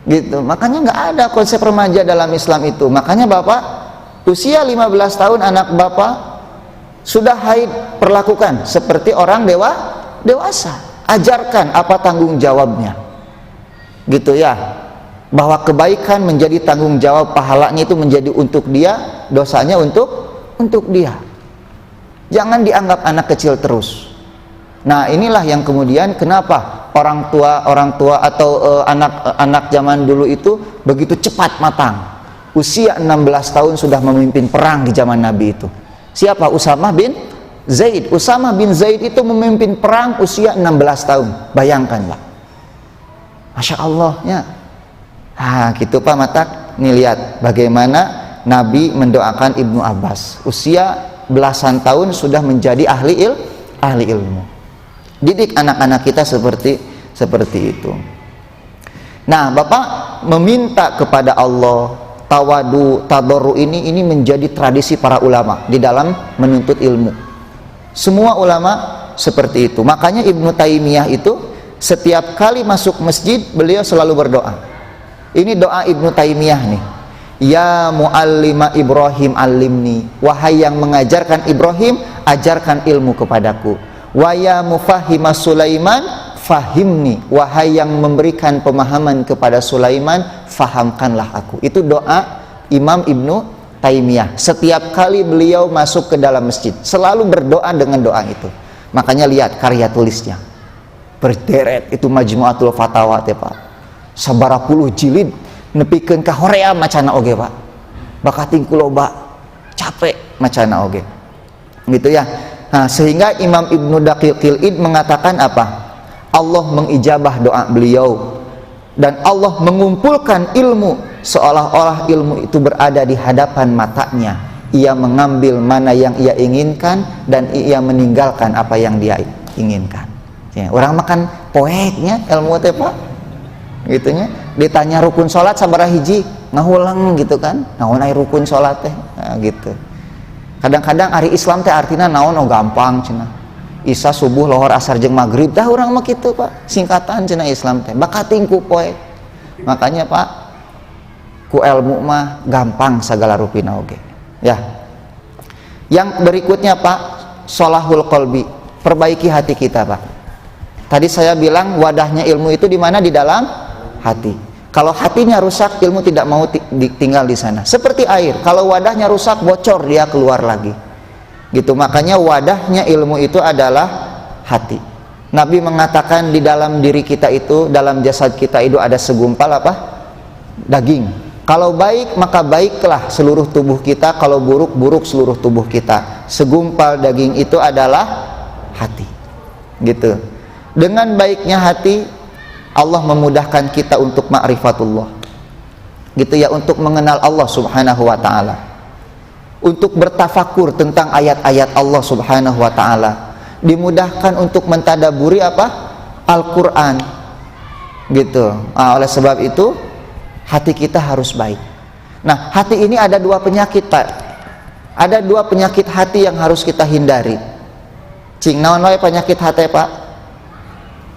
gitu. Makanya nggak ada konsep remaja dalam Islam itu. Makanya Bapak usia 15 tahun anak Bapak sudah haid, perlakukan seperti orang dewasa. Ajarkan apa tanggung jawabnya gitu ya, bahwa kebaikan menjadi tanggung jawab, pahalanya itu menjadi untuk dia, dosanya untuk dia. Jangan dianggap anak kecil terus. Nah, inilah yang kemudian kenapa orang tua atau anak-anak zaman dulu itu begitu cepat matang. Usia 16 tahun sudah memimpin perang di zaman Nabi itu. Siapa? Usamah bin Zaid. Usamah bin Zaid itu memimpin perang usia 16 tahun. Bayangkan Pak. Masya Allah ya. Gitu Pak Matak. Nih lihat bagaimana Nabi mendoakan Ibnu Abbas. Usia belasan tahun sudah menjadi ahli ilmu. Didik anak-anak kita seperti itu. Nah, Bapak meminta kepada Allah, tawadu, tadarru ini menjadi tradisi para ulama di dalam menuntut ilmu. Semua ulama seperti itu. Makanya Ibnu Taimiyah itu setiap kali masuk masjid beliau selalu berdoa. Ini doa Ibnu Taimiyah nih. Ya muallima Ibrahim alimni, wahai yang mengajarkan Ibrahim, ajarkan ilmu kepadaku. Wa ya mufahhima Sulaiman fahimni, wahai yang memberikan pemahaman kepada Sulaiman, fahamkanlah aku. Itu doa Imam Ibnu Taimiyah. Setiap kali beliau masuk ke dalam masjid selalu berdoa dengan doa itu. Makanya lihat karya tulisnya berderet, itu Majmu'atul Fatawa teh Pak, sabaraha puluh jilid, nepikeun ka horea macana oge Pak, bakating kuloba capek macana oge gitu ya. Nah, sehingga Imam Ibnu Daqiqil Id mengatakan apa? Allah mengijabah doa beliau dan Allah mengumpulkan ilmu seolah-olah ilmu itu berada di hadapan matanya. Ia mengambil mana yang ia inginkan dan ia meninggalkan apa yang dia inginkan. Ya, orang makan poeknya ilmu teh Pak. Gitunya. Ditanya rukun salat sabaraha hiji, ngahulang gitu kan. Naon aya rukun salat teh? Nah, gitu. Kadang-kadang hari Islam teh artinya naon gampang cenah. Isya, subuh, lohor, asar jeung maghrib dah urang mah kitu Pak. Singkatan cenah Islam teh. Bakating ku poe. Makanya Pak, ku ilmu mah gampang sagala rupina oge. Ya. Yang berikutnya Pak, sholahul qalbi. Perbaiki hati kita Pak. Tadi saya bilang wadahnya ilmu itu di mana? Di dalam hati. Kalau hatinya rusak, ilmu tidak mau tinggal di sana. Seperti air, kalau wadahnya rusak, bocor, dia keluar lagi. Gitu. Makanya wadahnya ilmu itu adalah hati. Nabi mengatakan di dalam diri kita itu, dalam jasad kita itu ada segumpal apa? Daging. Kalau baik, maka baiklah seluruh tubuh kita. Kalau buruk, buruk seluruh tubuh kita. Segumpal daging itu adalah hati. Gitu. Dengan baiknya hati, Allah memudahkan kita untuk ma'rifatullah gitu ya, untuk mengenal Allah subhanahu wa ta'ala, untuk bertafakur tentang ayat-ayat Allah subhanahu wa ta'ala, dimudahkan untuk mentadaburi apa? Al-Quran gitu. Oleh sebab itu hati kita harus baik. Nah, hati ini ada dua penyakit Pak. Ada dua penyakit hati yang harus kita hindari. Cing naon wae penyakit hati Pak?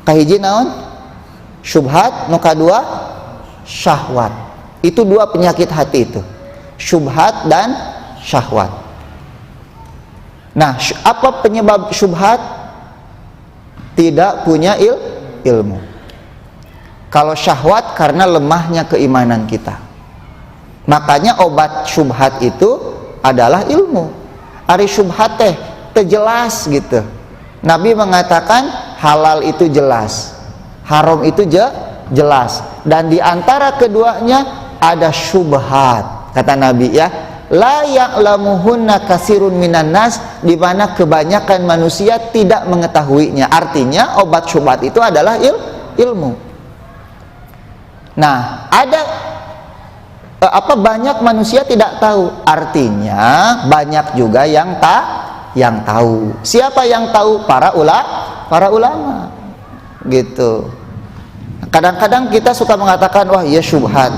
Kahiji naon? Syubhat, nu kadua syahwat. Itu dua penyakit hati itu, syubhat dan syahwat. Nah, apa penyebab syubhat? Tidak punya ilmu. Kalau syahwat karena lemahnya keimanan kita. Makanya obat syubhat itu adalah ilmu. Ari syubhat teh jelas gitu. Nabi mengatakan halal itu jelas, haram itu jelas, dan di antara keduanya ada syubhat. kata Nabi ya, la ya'lamuhunna katsirun minan nas, di mana kebanyakan manusia tidak mengetahuinya. Artinya obat syubhat itu adalah ilmu. Nah, ada banyak manusia tidak tahu. Artinya banyak juga yang tahu. Siapa yang tahu? Para ulama. Gitu. Kadang-kadang kita suka mengatakan, wah ya syubhat.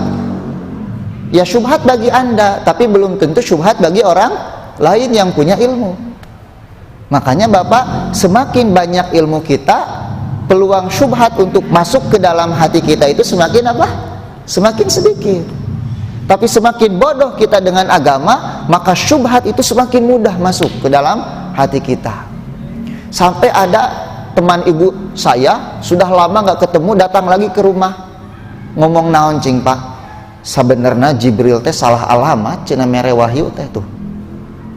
Ya syubhat bagi Anda, tapi belum tentu syubhat bagi orang lain yang punya ilmu. Makanya Bapak, semakin banyak ilmu kita, peluang syubhat untuk masuk ke dalam hati kita itu semakin apa? Semakin sedikit. Tapi semakin bodoh kita dengan agama, maka syubhat itu semakin mudah masuk ke dalam hati kita. Sampai ada teman ibu saya, sudah lama nggak ketemu, datang lagi ke rumah, ngomong naon cing pak, sebenarnya Jibril teh salah alamat, cina mere wahyu teh tuh.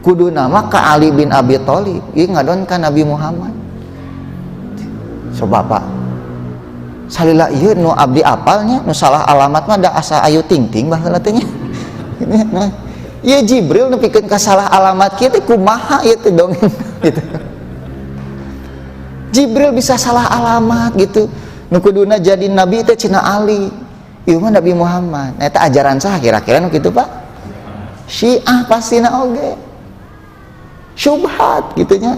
Kudu nama ka Ali bin Abi Thalib, ieu ngadon ka Nabi Muhammad. Coba pak, salila ieu nu abdi apalnya, nu salah alamat mah da asa Ayu Ting Ting baheula teh nya. Nah, ieu Jibril nepikeun ka salah alamat kieu teh kumaha ieu teh dong gitu. Jibril bisa salah alamat gitu. Nu kuduna jadi nabi teh cina Ali, ieu mah Nabi Muhammad. Eta ajaran saha kira-kira nu kitu pak? Syiah pastina oge. Syubhat gitunya.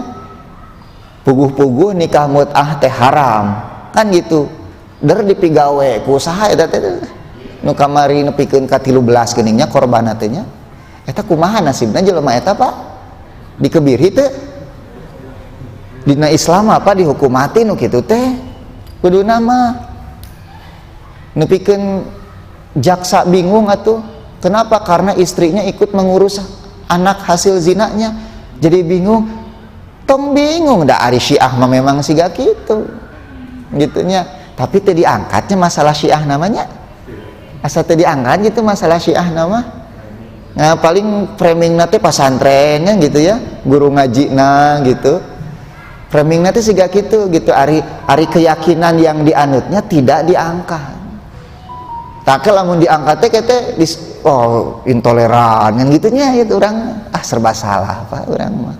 Puguh-puguh nikah mut'ah teh haram kan gitu. Der dipigawe ku usaha eta teh nu kamari nepikeun ka 13 geuningnya korban teh nya. Eta kumaha nasibna jelema eta pak? Dikebiri teh. Dina Islam apa dihukum mati nu kitu teh. Kuduna mah nepikeun jaksa bingung atuh. Kenapa? Karena istrinya ikut mengurus anak hasil zinanya. Jadi bingung. Tong bingung da ari Syiah mah memang siga kitu. Gitunya. Tapi teu diangkatnya masalah Syiah namanya. Asa teu diangkat gitu masalah Syiah nama. Nah, paling framingna teh pasantrennya gitu ya, guru ngajina gitu. Framingna teh siga kitu gitu, ari keyakinan yang dianutnya tidak diangkat. Tak lamun diangkat teh kete intoleran kan gitunya gitu urang serba salah Pak urang mah.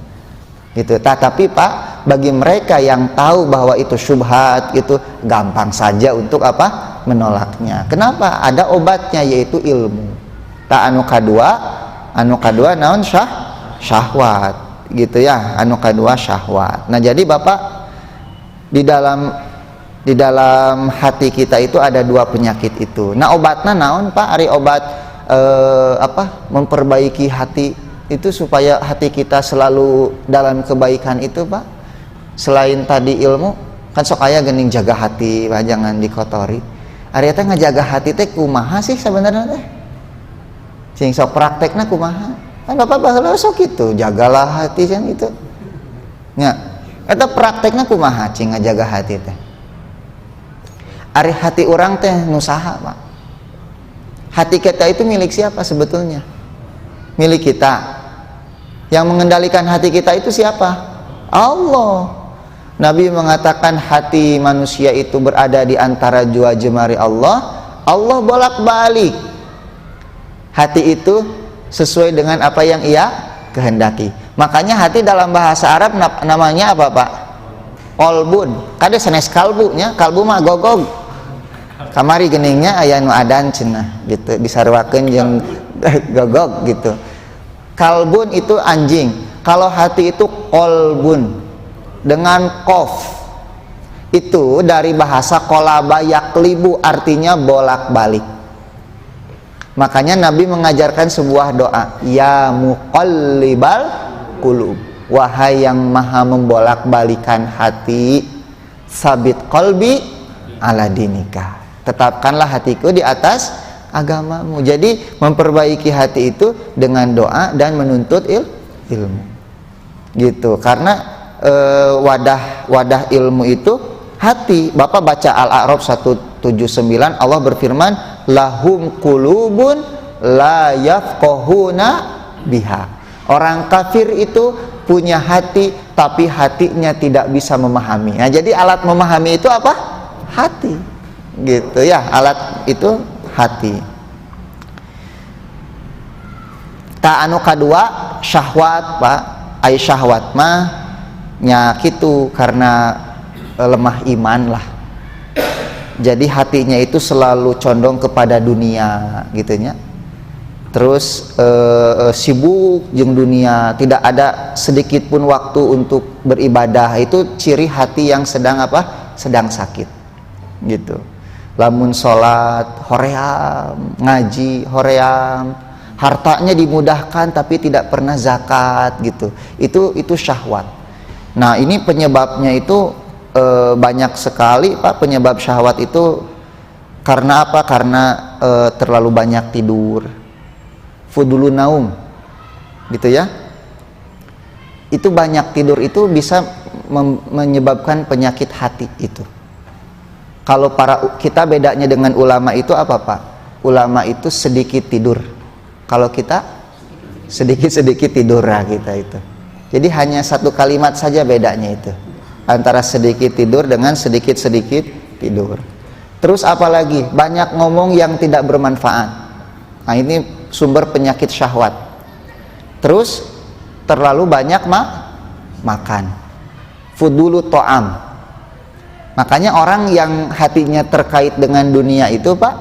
Gitu. Tapi Pak, bagi mereka yang tahu bahwa itu syubhat itu gampang saja untuk apa? Menolaknya. Kenapa? Ada obatnya yaitu ilmu. Anu kadua naon syahwat gitu ya. Anu kadua syahwat. Nah, jadi Bapak di dalam hati kita itu ada dua penyakit itu. Nah, obatnya naon Pak? Ari obat memperbaiki hati itu supaya hati kita selalu dalam kebaikan itu Pak. Selain tadi ilmu kan sok aya geuning jaga hati Pak, jangan dikotori. Ari eta ngajaga hati teh kumaha sih sebenarnya teh? Sing sok praktekna kumaha? Kan Bapak baheula sok kitu, jagalah hati kan gitu. Nya, eta praktekna kumaha cing ngajaga hati teh? Ari hati orang teh nu saha Pak? Hati kita itu milik siapa sebetulnya? Milik kita. Yang mengendalikan hati kita itu siapa? Allah. Nabi mengatakan hati manusia itu berada di antara dua jemari Allah. Allah bolak-balik. Hati itu sesuai dengan apa yang ia kehendaki. Makanya hati dalam bahasa Arab namanya apa Pak? Qalbun. Kade sanes kalbunya, kalbu mah gogog. Kamari geningnya aya nu adan cenah gitu, disarwakeun jeung gogog gitu. Kalbun itu anjing. Kalau hati itu qalbun dengan qaf. Itu dari bahasa qalaba yaqlibu, artinya bolak-balik. Makanya Nabi mengajarkan sebuah doa, ya muqallibal qulub, wahai yang maha membolak-balikan hati, sabit qalbi ala dinika, tetapkanlah hatiku di atas agamamu. Jadi memperbaiki hati itu dengan doa dan menuntut ilmu gitu. Karena wadah ilmu itu hati. Bapak baca Al-A'raf 179, Allah berfirman, lahum qulubun la yafqahuna biha. Orang kafir itu punya hati tapi hatinya tidak bisa memahami. Nah, jadi alat memahami itu apa? Hati. Gitu ya, alat itu hati. anu kadua syahwat Pak, ai syahwat mah nya kitu karena lemah iman lah. Jadi hatinya itu selalu condong kepada dunia gitunya. Terus sibuk jeung dunia, tidak ada sedikit pun waktu untuk beribadah. Itu ciri hati yang sedang apa? Sedang sakit gitu. Lamun sholat hoream, ngaji hoream, hartanya dimudahkan tapi tidak pernah zakat gitu. Itu syahwat. Nah, ini penyebabnya itu banyak sekali Pak. Penyebab syahwat itu karena apa? Karena terlalu banyak tidur, fudulu naum gitu ya. Itu banyak tidur itu bisa menyebabkan penyakit hati itu. Kalau kita bedanya dengan ulama itu apa Pak? Ulama itu sedikit tidur, kalau kita sedikit tidur lah kita itu. Jadi hanya satu kalimat saja bedanya itu, antara sedikit tidur dengan sedikit tidur. Terus apalagi banyak ngomong yang tidak bermanfaat. Nah, ini sumber penyakit syahwat. Terus terlalu banyak makan, fudulu to'am. Makanya orang yang hatinya terkait dengan dunia itu Pak,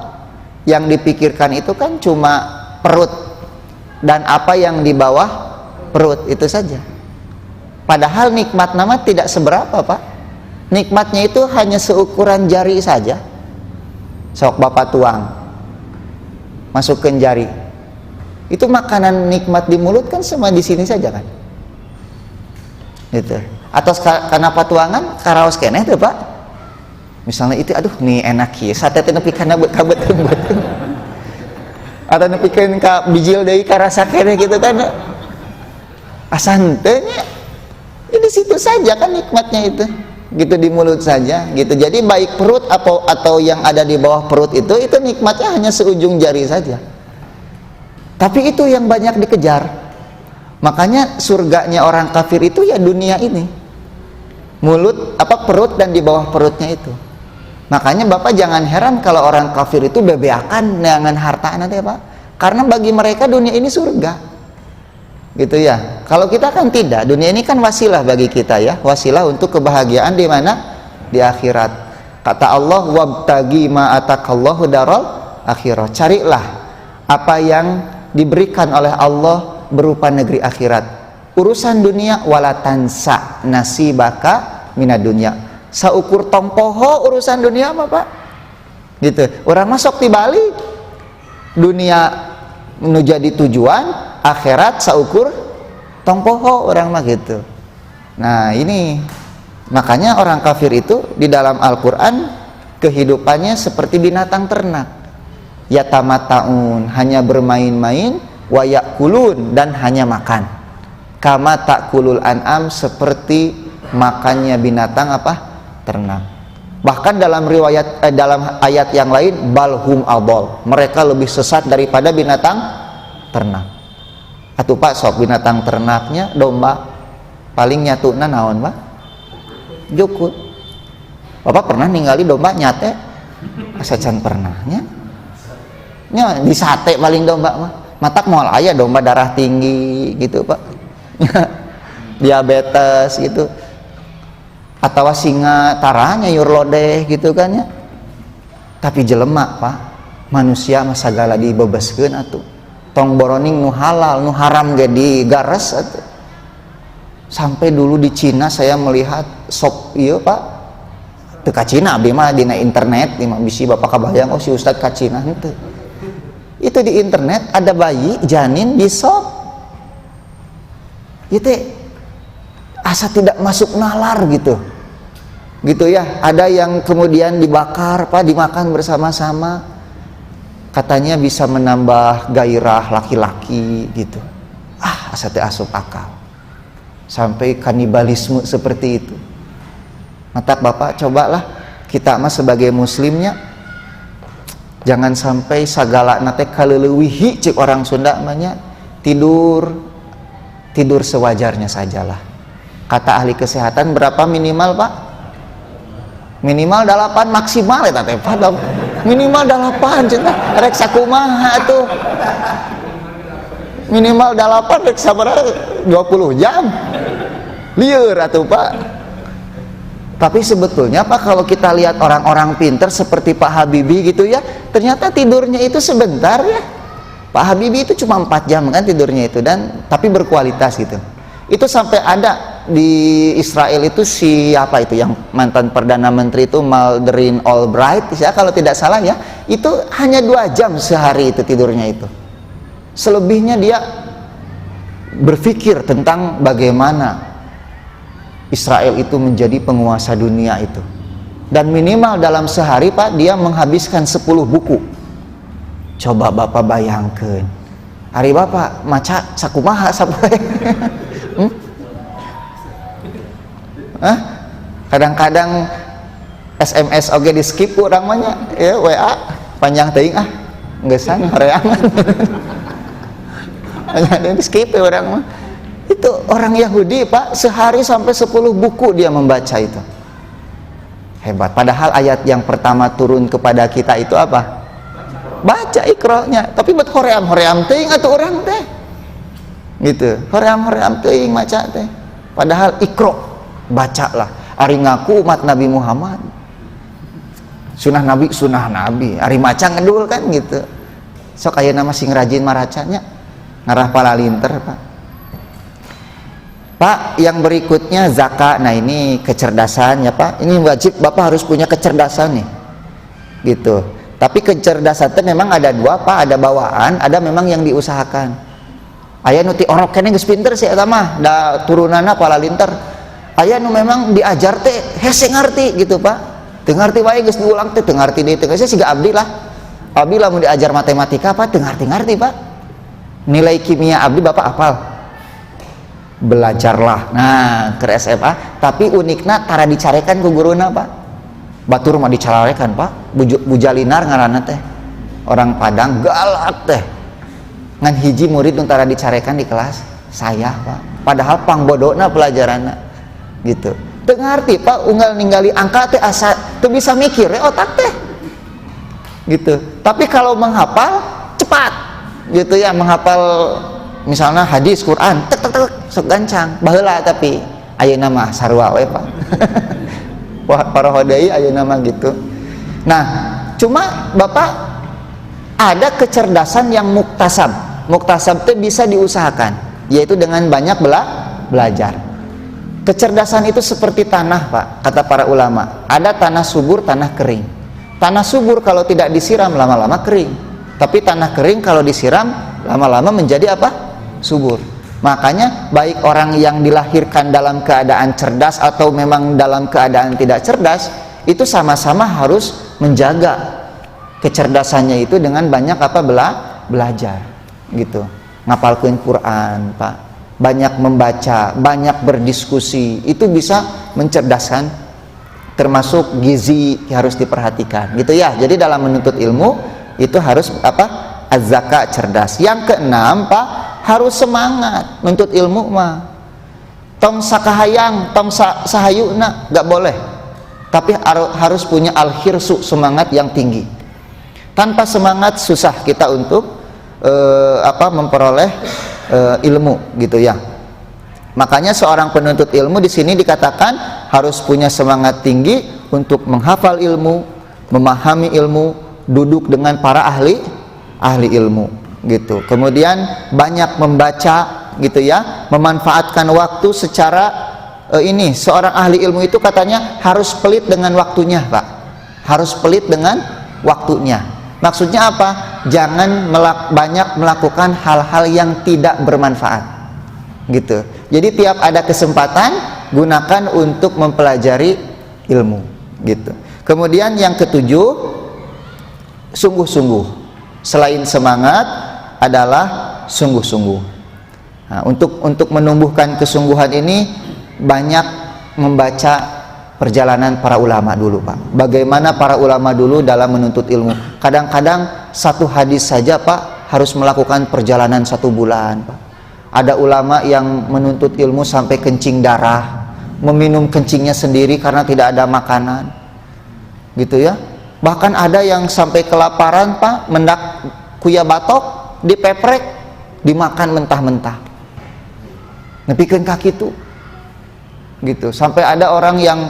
yang dipikirkan itu kan cuma perut dan apa yang di bawah perut itu saja. Padahal nikmat nama tidak seberapa Pak. Nikmatnya itu hanya seukuran jari saja. Sok Bapak tuang, masukkan jari. Itu makanan nikmat di mulut kan semua di sini saja kan. Gitu. Atau kenapa tuangan karaos keneh tuh Pak. Misalnya itu aduh nih enak ya, sate teh nepi kana kabet. Atau nepi ka bijil deui ka rasa keneh gitu kan. Asan teh nya di situ saja kan nikmatnya itu. Gitu di mulut saja gitu. Jadi baik perut atau yang ada di bawah perut itu nikmatnya hanya seujung jari saja. Tapi itu yang banyak dikejar. Makanya surganya orang kafir itu ya dunia ini. Mulut perut dan di bawah perutnya itu. Makanya Bapak jangan heran kalau orang kafir itu bebeakan dengan harta nanti Pak. Karena bagi mereka dunia ini surga. Gitu ya. Kalau kita kan tidak, dunia ini kan wasilah bagi kita ya, wasilah untuk kebahagiaan di mana? Di akhirat. Kata Allah, wabtagi ma atakallahu daral akhirah. Carilah apa yang diberikan oleh Allah berupa negeri akhirat. Urusan dunia wala tansa nasibaka minad dunya. Saukur tong poho urusan dunia apa Pak? Gitu. Orang masuk di Bali, dunia menuju jadi tujuan, akhirat saukur tong poho orang mah gitu. Nah ini makanya orang kafir itu di dalam Al-Quran kehidupannya seperti binatang ternak, yatamataun, hanya bermain-main, wayakulun, dan hanya makan, kama takulul an'am, seperti makannya binatang ternak. Bahkan dalam riwayat dalam ayat yang lain, balhum adol, mereka lebih sesat daripada binatang ternak. Atuh Pak, sok binatang ternaknya domba paling nyatuna naon Pak? Jukut. Bapak pernah ningali domba nyate? Asa can pernahnya. Nya di sate paling domba mah. Matak moal aya domba darah tinggi gitu Pak. Diabetes gitu. Atau singa taranya yur lodeh gitu kan ya. Tapi jelema Pak, manusia mah sagala dibebaskeun atuh. Tong boroning nu halal, nu haram ge digares atuh. Sampai dulu di Cina saya melihat sop ieu Pak. Teu ka Cina abdi mah dina internet, di mah bisi Bapak kabayang oh si ustad ka Cina henteu. Itu di internet ada bayi janin di sop. Itu asa tidak masuk nalar gitu. Gitu ya, ada yang kemudian dibakar Pak, dimakan bersama-sama. Katanya bisa menambah gairah laki-laki gitu. Asa teu asup akal. Sampai kanibalisme seperti itu. Mata Bapak cobalah kita mah sebagai muslimnya jangan sampai sagala nate kaleueuwihi cek orang Sunda namanya, tidur sewajarnya sajalah. Kata ahli kesehatan berapa minimal Pak? Minimal 8, maksimal eta teh Pak. Minimal 8 cenah rek sakumaha tuh. minimal 8 rek sabaraha 20 jam lieur atuh Pak. Tapi sebetulnya Pak, kalau kita lihat orang-orang pinter seperti Pak Habibie gitu ya, ternyata tidurnya itu sebentar ya. Pak Habibie itu cuma 4 jam kan tidurnya itu, dan tapi berkualitas gitu. Itu sampai ada di Israel itu siapa itu yang mantan Perdana Menteri itu, Madeleine Albright ya kalau tidak salah ya, itu hanya 2 jam sehari itu tidurnya itu. Selebihnya dia berpikir tentang bagaimana Israel itu menjadi penguasa dunia itu. Dan minimal dalam sehari Pak, dia menghabiskan 10 buku. Coba Bapak bayangkan, hari Bapak maca sakumaha sampai kadang-kadang SMS oge di skip urang mah nya ya, WA panjang teuing geusang horeangan panjang di skip urang mah. Itu orang Yahudi Pak, sehari sampai 10 buku dia membaca itu. Hebat. Padahal ayat yang pertama turun kepada kita itu apa? Baca Iqra-nya. Tapi buat hoream teuing atuh urang teh. Gitu. Hoream teuing maca teh. Padahal Iqra, bacalah. Ari ngaku umat Nabi Muhammad. Sunah Nabi. Ari maca ngedul kan gitu. Sok ayeuna mah sing rajin maracanya. Ngarah pala linter Pak. Pak, yang berikutnya zakat. Nah ini kecerdasan ya Pak. Ini wajib Bapak harus punya kecerdasan nih. Gitu. Tapi kecerdasan itu memang ada 2 Pak. Ada bawaan, ada memang yang diusahakan. Aya nu ti orok keneh geus pinter sih eta mah, da turunanna pala linter. Aya nu memang diajar teh hese ngarti gitu Pak. Teu ngarti wae geus diulang teh teu ngarti deui teh. Geus siga abdi lah. Abdi lamun diajar matematika Pak teu ngarti-ngarti Pak. Nilai kimia abdi Bapak hafal. Belajarlah nah ke SMA, tapi unikna tara dicarekan ku guruna Pak. Batur mah dicarekan Pak, Bujalinar ngaranna teh, orang Padang galak teh, ngan hiji murid nu tara dicarekan di kelas saya Pak, padahal pangbodona pelajaranna gitu. Teu ngarti Pak, unggal ningali angka teh asa teu bisa mikir otak teh gitu. Tapi kalau menghafal cepat gitu ya, menghafal misalnya hadis Quran tek sok gancang baheula, tapi ayeuna mah sarua we Pak. Paroho deui ayeuna mah gitu. Nah, cuma Bapak ada kecerdasan yang muktasab. Muktasab itu bisa diusahakan, yaitu dengan banyak belajar. Kecerdasan itu seperti tanah Pak, kata para ulama. Ada tanah subur, tanah kering. Tanah subur kalau tidak disiram lama-lama kering. Tapi tanah kering kalau disiram lama-lama menjadi apa? Subur. Makanya baik orang yang dilahirkan dalam keadaan cerdas atau memang dalam keadaan tidak cerdas, itu sama-sama harus menjaga kecerdasannya itu dengan banyak apa? Belajar gitu. Ngapalkeun Quran Pak, banyak membaca, banyak berdiskusi, itu bisa mencerdaskan. Termasuk gizi harus diperhatikan gitu ya. Jadi dalam menuntut ilmu itu harus apa? Az-zaka, cerdas. Yang keenam Pak, harus semangat nuntut ilmu mah. Tong sakahayang, tong sahayuna gak boleh. Tapi harus punya al-hirsu, semangat yang tinggi. Tanpa semangat susah kita untuk memperoleh ilmu gitu ya. Makanya seorang penuntut ilmu di sini dikatakan harus punya semangat tinggi untuk menghafal ilmu, memahami ilmu, duduk dengan para ahli ilmu gitu. Kemudian banyak membaca gitu ya, memanfaatkan waktu secara seorang ahli ilmu itu katanya harus pelit dengan waktunya Pak. Harus pelit dengan waktunya. Maksudnya apa? Jangan banyak melakukan hal-hal yang tidak bermanfaat gitu. Jadi tiap ada kesempatan gunakan untuk mempelajari ilmu gitu. Kemudian yang ketujuh, sungguh-sungguh. Selain semangat adalah sungguh-sungguh. Nah, untuk menumbuhkan kesungguhan ini banyak membaca perjalanan para ulama dulu Pak. Bagaimana para ulama dulu dalam menuntut ilmu. Kadang-kadang satu hadis saja Pak harus melakukan perjalanan 1 bulan Pak. Ada ulama yang menuntut ilmu sampai kencing darah, meminum kencingnya sendiri karena tidak ada makanan gitu ya. Bahkan ada yang sampai kelaparan Pak, mendak kuya batok dipeprek dimakan mentah-mentah. Nepikeun kaki tuh gitu. Sampai ada orang yang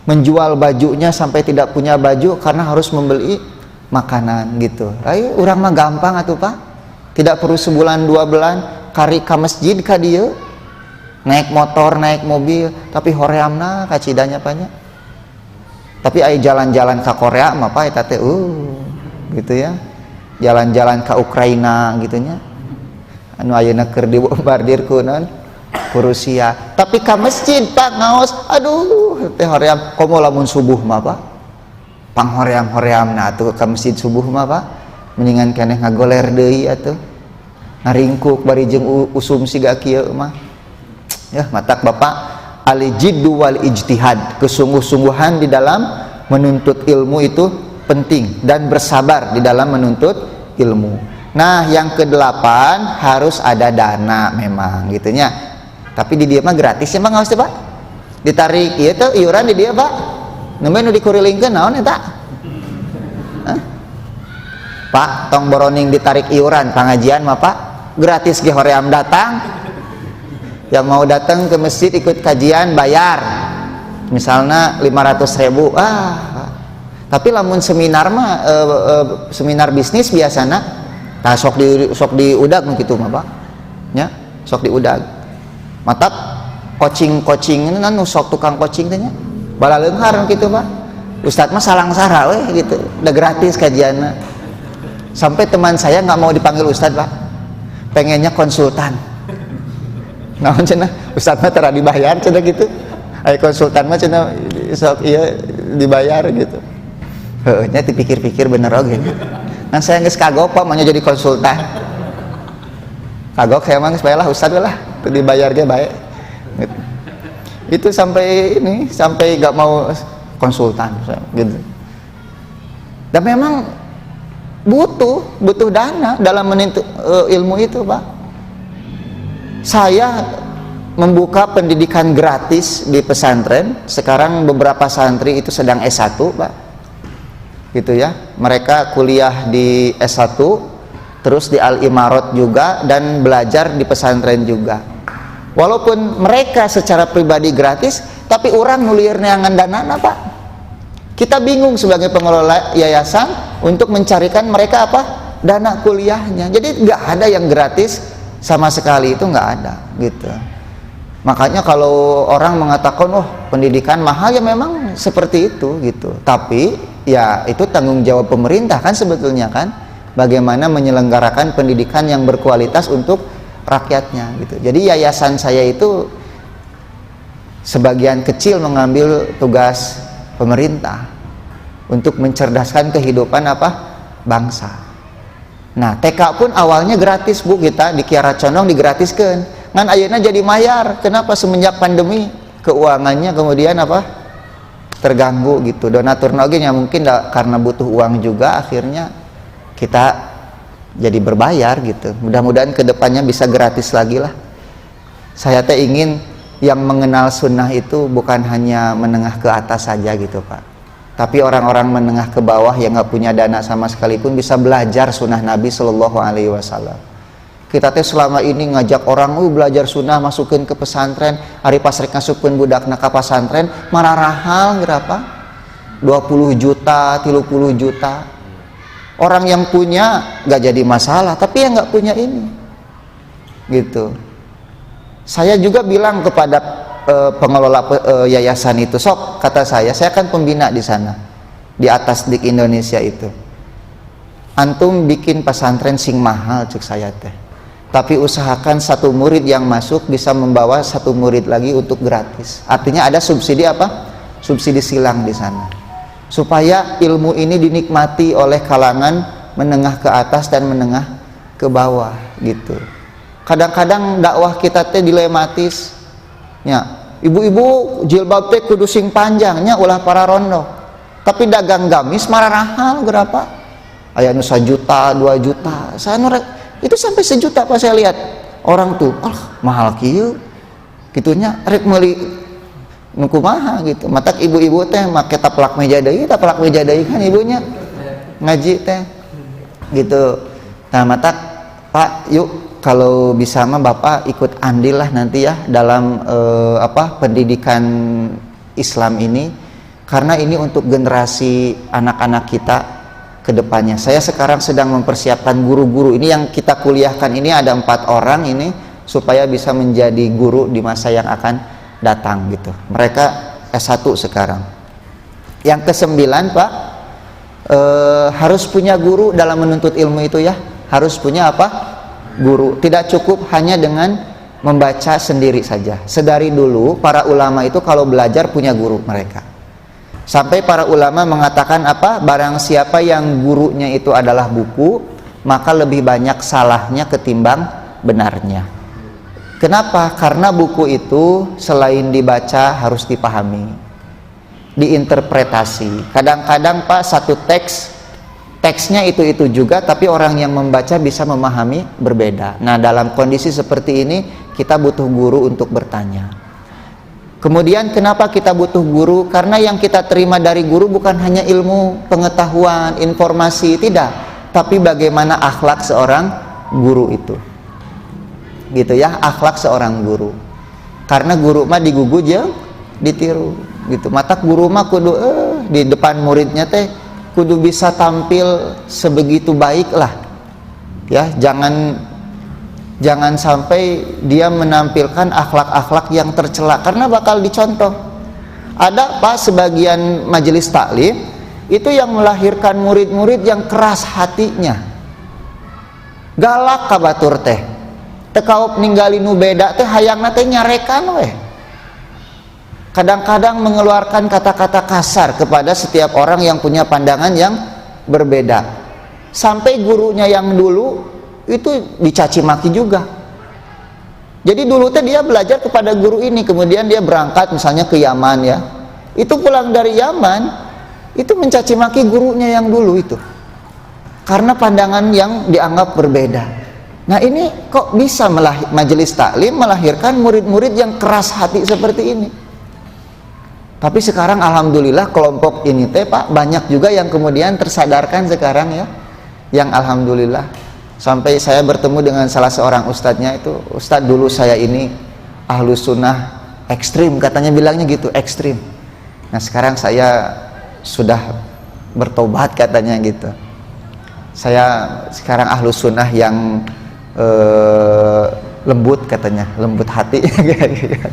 menjual bajunya sampai tidak punya baju karena harus membeli makanan gitu. Ayo urang mah gampang atuh Pak. Tidak perlu sebulan 2 bulan kari ka masjid ka dieu. Naik motor, naik mobil, tapi horeamna ka cidanya banyak. Tapi aya jalan-jalan ka Korea mah Pak eta teh gitu ya. Jalan-jalan ke Ukraina gitunya. Anu ayeuna keur dibombardir ku naon? Ku Rusia. Tapi ka masjid Pak ngaos, aduh teh hoream komo lamun subuh mah Pak. Panghoream-horeamna atuh ka masjid subuh mah Pak. Mendingan keneh ngagoler deui atuh. Ngaringkuk bari jeung usum siga kieu mah. Ya, matak Bapak al-jiddu wal ijtihad, kesungguh-sungguhan di dalam menuntut ilmu itu penting dan bersabar di dalam menuntut ilmu. Nah, yang kedelapan harus ada dana memang gitunya. Tapi di dia mah gratis emang ngaos teh Pak. Ditarik ieu teh iuran di dia Pak. Nembe nu dikurilingkeun naon eta? Pak, tong boroning ditarik iuran pengajian mah Pak. Gratis ge hoream datang. Yang mau datang ke masjid ikut kajian bayar misalnya 500.000. Tapi lamun seminar mah seminar bisnis biasana tah sok diudag gitu mah Pak nya sok diudag matak coaching nu sok tukang coaching teh nya bala leunghar gitu Pak. Ustad mah salang-sara we gitu udah gratis kajianna. Sampai teman saya nggak mau dipanggil Ustad Pak, pengennya konsultan. Naon cenah Ustaz mah tara dibayar cenah gitu. Aya konsultan mah cenah sok ieu dibayar gitu. Heuh nya dipikir-pikir bener oge. Kan saya geus kagok Pak mah jadi konsultan. Kagok saya mah geus bae lah Ustaz lah, teu dibayar ge bae. Gitu. Itu sampai enggak mau konsultan gitu. Dan memang butuh dana dalam menuntut ilmu itu Pak. Saya membuka pendidikan gratis di pesantren. Sekarang beberapa santri itu sedang S1 Pak gitu ya, mereka kuliah di S1 terus di Al-Imarot juga dan belajar di pesantren juga. Walaupun mereka secara pribadi gratis, tapi orang nulir neangan dana Pak. Kita bingung sebagai pengelola yayasan untuk mencarikan mereka apa? Dana kuliahnya. Jadi nggak ada yang gratis sama sekali, itu nggak ada gitu. Makanya kalau orang mengatakan pendidikan mahal, ya memang seperti itu gitu. Tapi ya itu tanggung jawab pemerintah kan sebetulnya kan, bagaimana menyelenggarakan pendidikan yang berkualitas untuk rakyatnya gitu. Jadi yayasan saya itu sebagian kecil mengambil tugas pemerintah untuk mencerdaskan kehidupan bangsa. Nah, TK pun awalnya gratis Bu, kita di Kiara Condong digratiskan. Ngan ayeuna jadi mayar. Kenapa? Semenjak pandemi keuangannya kemudian terganggu gitu. Donatur oge nya mungkin karena butuh uang juga, akhirnya kita jadi berbayar gitu. Mudah-mudahan kedepannya bisa gratis lagi lah. Saya teh ingin yang mengenal sunnah itu bukan hanya menengah ke atas saja gitu Pak, tapi orang-orang menengah ke bawah yang nggak punya dana sama sekali pun bisa belajar sunnah Nabi Shallallahu Alaihi Wasallam. Kita teh selama ini ngajak orang belajar sunnah, masukin ke pesantren, hari pas rek ngasupkeun budakna ka pesantren mararahal berapa? 20 juta, 30 juta. Orang yang punya nggak jadi masalah, tapi yang nggak punya ini gitu. Saya juga bilang kepada pengelola yayasan itu, sok kata saya kan pembina di sana di atas dik Indonesia itu. Antum bikin pesantren sing mahal cek saya teh, tapi usahakan satu murid yang masuk bisa membawa satu murid lagi untuk gratis. Artinya ada subsidi subsidi silang di sana, supaya ilmu ini dinikmati oleh kalangan menengah ke atas dan menengah ke bawah gitu. Kadang-kadang dakwah kita teh dilematis nya, ibu-ibu jilbab teh kudu sing panjangnya ulah para rondo, tapi dagang gamis mararahal berapa? Aya nu 1 juta, 2 juta. Saya itu sampai 1 juta pas saya lihat orang tuh, mahal kieu. Gitunya rek meuli nu kumaha gitu. Matak ibu-ibu teh make taplak meja deui kan ibunya ngaji teh gitu. Nah matak Pak, yuk kalau bisa mah Bapak ikut andil lah nanti ya dalam pendidikan Islam ini, karena ini untuk generasi anak-anak kita ke depannya. Saya sekarang sedang mempersiapkan guru-guru ini yang kita kuliahkan ini, ada 4 orang ini supaya bisa menjadi guru di masa yang akan datang gitu. Mereka S1 sekarang. Yang ke-9 Pak, harus punya guru dalam menuntut ilmu itu ya. Harus punya apa? Guru. Tidak cukup hanya dengan membaca sendiri saja. Sedari dulu para ulama itu kalau belajar punya guru mereka. Sampai para ulama mengatakan apa? Barang siapa yang gurunya itu adalah buku, maka lebih banyak salahnya ketimbang benarnya. Kenapa? Karena buku itu selain dibaca harus dipahami, diinterpretasi. Kadang-kadang Pak, satu teksnya itu juga, tapi orang yang membaca bisa memahami berbeda. Nah, dalam kondisi seperti ini kita butuh guru untuk bertanya. Kemudian kenapa kita butuh guru? Karena yang kita terima dari guru bukan hanya ilmu, pengetahuan, informasi, tidak, tapi bagaimana akhlak seorang guru itu. Gitu ya, akhlak seorang guru. Karena guru mah digugu jeung ditiru gitu. Mata guru mah kudu di depan muridnya teh kudu bisa tampil sebegitu baik lah. Ya, jangan sampai dia menampilkan akhlak-akhlak yang tercela karena bakal dicontoh. Ada Pak sebagian majelis taklim itu yang melahirkan murid-murid yang keras hatinya. Galak ka batur teh. Tekaup ninggali nu beda teh hayangna teh nyarekan weh. Kadang-kadang mengeluarkan kata-kata kasar kepada setiap orang yang punya pandangan yang berbeda. Sampai gurunya yang dulu itu dicaci maki juga. Jadi dulu teh dia belajar kepada guru ini, kemudian dia berangkat misalnya ke Yaman ya. Itu pulang dari Yaman, itu mencaci maki gurunya yang dulu itu. Karena pandangan yang dianggap berbeda. Nah ini kok bisa majelis taklim melahirkan murid-murid yang keras hati seperti ini. Tapi sekarang alhamdulillah kelompok ini teh Pak banyak juga yang kemudian tersadarkan sekarang ya. Yang alhamdulillah sampai saya bertemu dengan salah seorang ustadznya itu, Ustadz dulu saya ini ahlus sunnah ekstrim, katanya bilangnya gitu, ekstrim. Nah sekarang saya sudah bertobat katanya gitu. Saya sekarang ahlus sunnah yang lembut katanya, lembut hati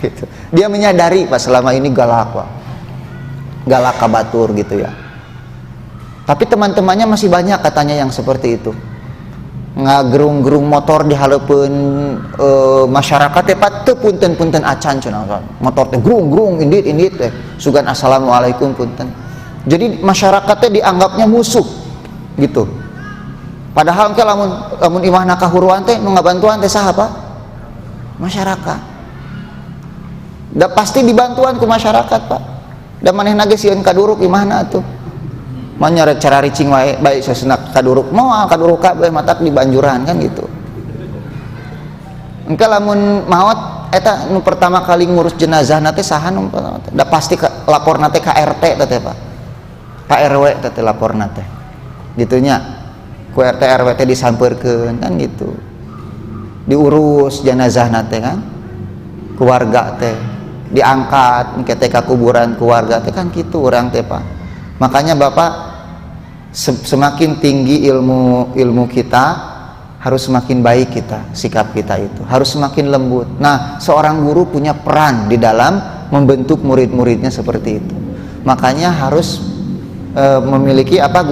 gitu. Dia menyadari Pak selama ini galak Pak, galak kabatur gitu ya. Tapi teman-temannya masih banyak katanya yang seperti itu, ngagerung-gerung motor di halepeun masyarakat teh Pak teu punten-punten acan cenah motor teh grung-grung indit teh sugan assalamualaikum punten. Jadi masyarakat teh dianggapnya musuh gitu. Padahal ke lamun imahna kahuruan teh nu ngabantuan teh saha Pak? Masyarakat. Da pasti dibantuan ku masyarakat Pak. Da manehna ge sieun kaduruk imahna atuh. Mah nyare cara ricing wae bae sasenak kaduruk moal kaduruk ka bae matak dibanjuran kan gitu. Engke lamun maot eta nu pertama kali ngurus jenazah teh saha nu da pasti laporna teh ka RT teh Pak. Ka RW teh laporna teh. Gitu nya. Ku RT RW teh disampeurkeun kan gitu, diurus jenazah nate kan, keluarga teh diangkat engke teh ka kuburan keluarga teh kan gitu urang teh Pak. Makanya Bapak semakin tinggi ilmu kita harus semakin baik kita, sikap kita itu harus semakin lembut. Nah seorang guru punya peran di dalam membentuk murid-muridnya seperti itu. Makanya harus memiliki apa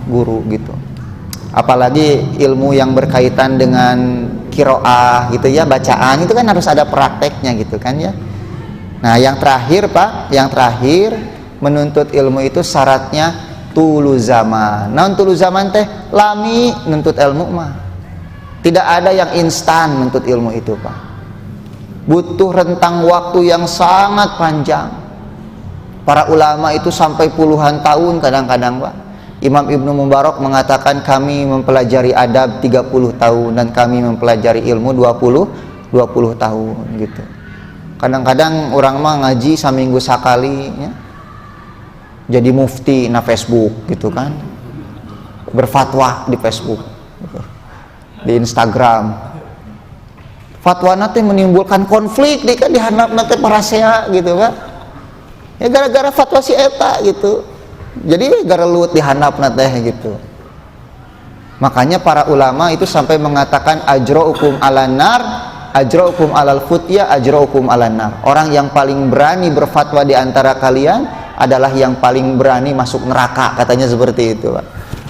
guru gitu. Apalagi ilmu yang berkaitan dengan qiraah gitu ya, bacaan itu kan harus ada prakteknya gitu kan ya. Nah yang terakhir Pak, yang terakhir menuntut ilmu itu syaratnya tulu zaman. Naon tulu zaman teh? Lami nuntut ilmu mah. Tidak ada yang instan menuntut ilmu itu Pak. Butuh rentang waktu yang sangat panjang. Para ulama itu sampai puluhan tahun kadang-kadang Pak. Imam Ibnu Mubarak mengatakan kami mempelajari adab 30 tahun dan kami mempelajari ilmu 20 tahun gitu. Kadang-kadang orang mah ngaji saminggu sakali ya. Jadi mufti na Facebook gitu kan. Berfatwa di Facebook gitu. Di Instagram fatwa teh menimbulkan konflik di handapna teh parasea gitu Pak. Ya gara-gara fatwa si eta gitu. Jadi garelut di handapna teh gitu. Makanya para ulama itu sampai mengatakan ajra'ukum 'alan nar, ajra'ukum 'alal futya, ajra'ukum 'alan nar. Orang yang paling berani berfatwa di antara kalian adalah yang paling berani masuk neraka, katanya seperti itu Pak.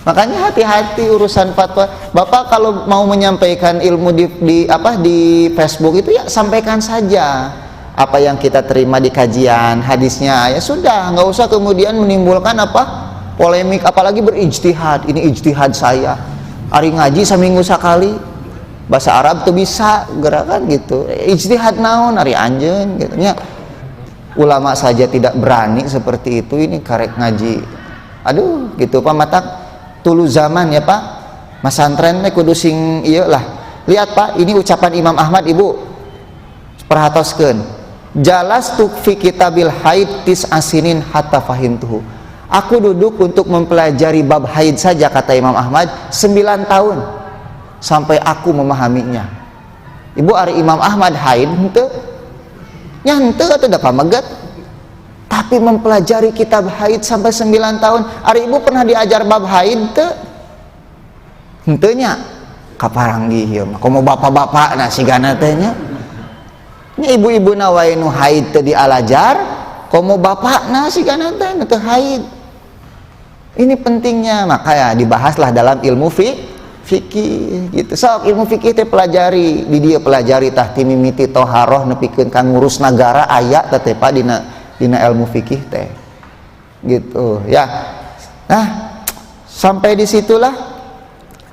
Makanya hati-hati urusan fatwa. Bapak kalau mau menyampaikan ilmu di Facebook itu ya sampaikan saja apa yang kita terima di kajian hadisnya, ya sudah, nggak usah kemudian menimbulkan polemik, apalagi berijtihad. Ini ijtihad saya, hari ngaji seminggu sekali, bahasa Arab tuh bisa gerakan gitu, ijtihad naon hari anjeun gitu nya. Ulama saja tidak berani seperti itu, ini karek ngaji, aduh gitu Pak. Matak tulu zaman ya Pak, masantren kudu sing ieu lah. Lihat Pak, ini ucapan Imam Ahmad, Ibu perhatoskeun, jalastu fi kitabil haid asinin hatta fahimtuhu. Aku duduk untuk mempelajari bab haid saja, kata Imam Ahmad, 9 tahun sampai aku memahaminya. Ibu, ari Imam Ahmad haid henteu nya, henteu atuh da pamegat, tapi mempelajari kitab haid sampai 9 tahun. Ari Ibu pernah diajar bab haid teu? Henteu nya, kaparanggih ieu mah komo bapak-bapak na sigana teh nya. Nya ibu-ibu na wae nu haid teu dialajar, komo bapak na sigana teh teu haid. Ini pentingnya, maka ya dibahaslah dalam ilmu fikih gitu. Sok ilmu fikih teh pelajari, di dia pelajari tah ti mimiti toharoh nepikeun ka ngurus nagara aya teh Pak dina ilmu fikih teh gitu ya. Nah, sampai disitulah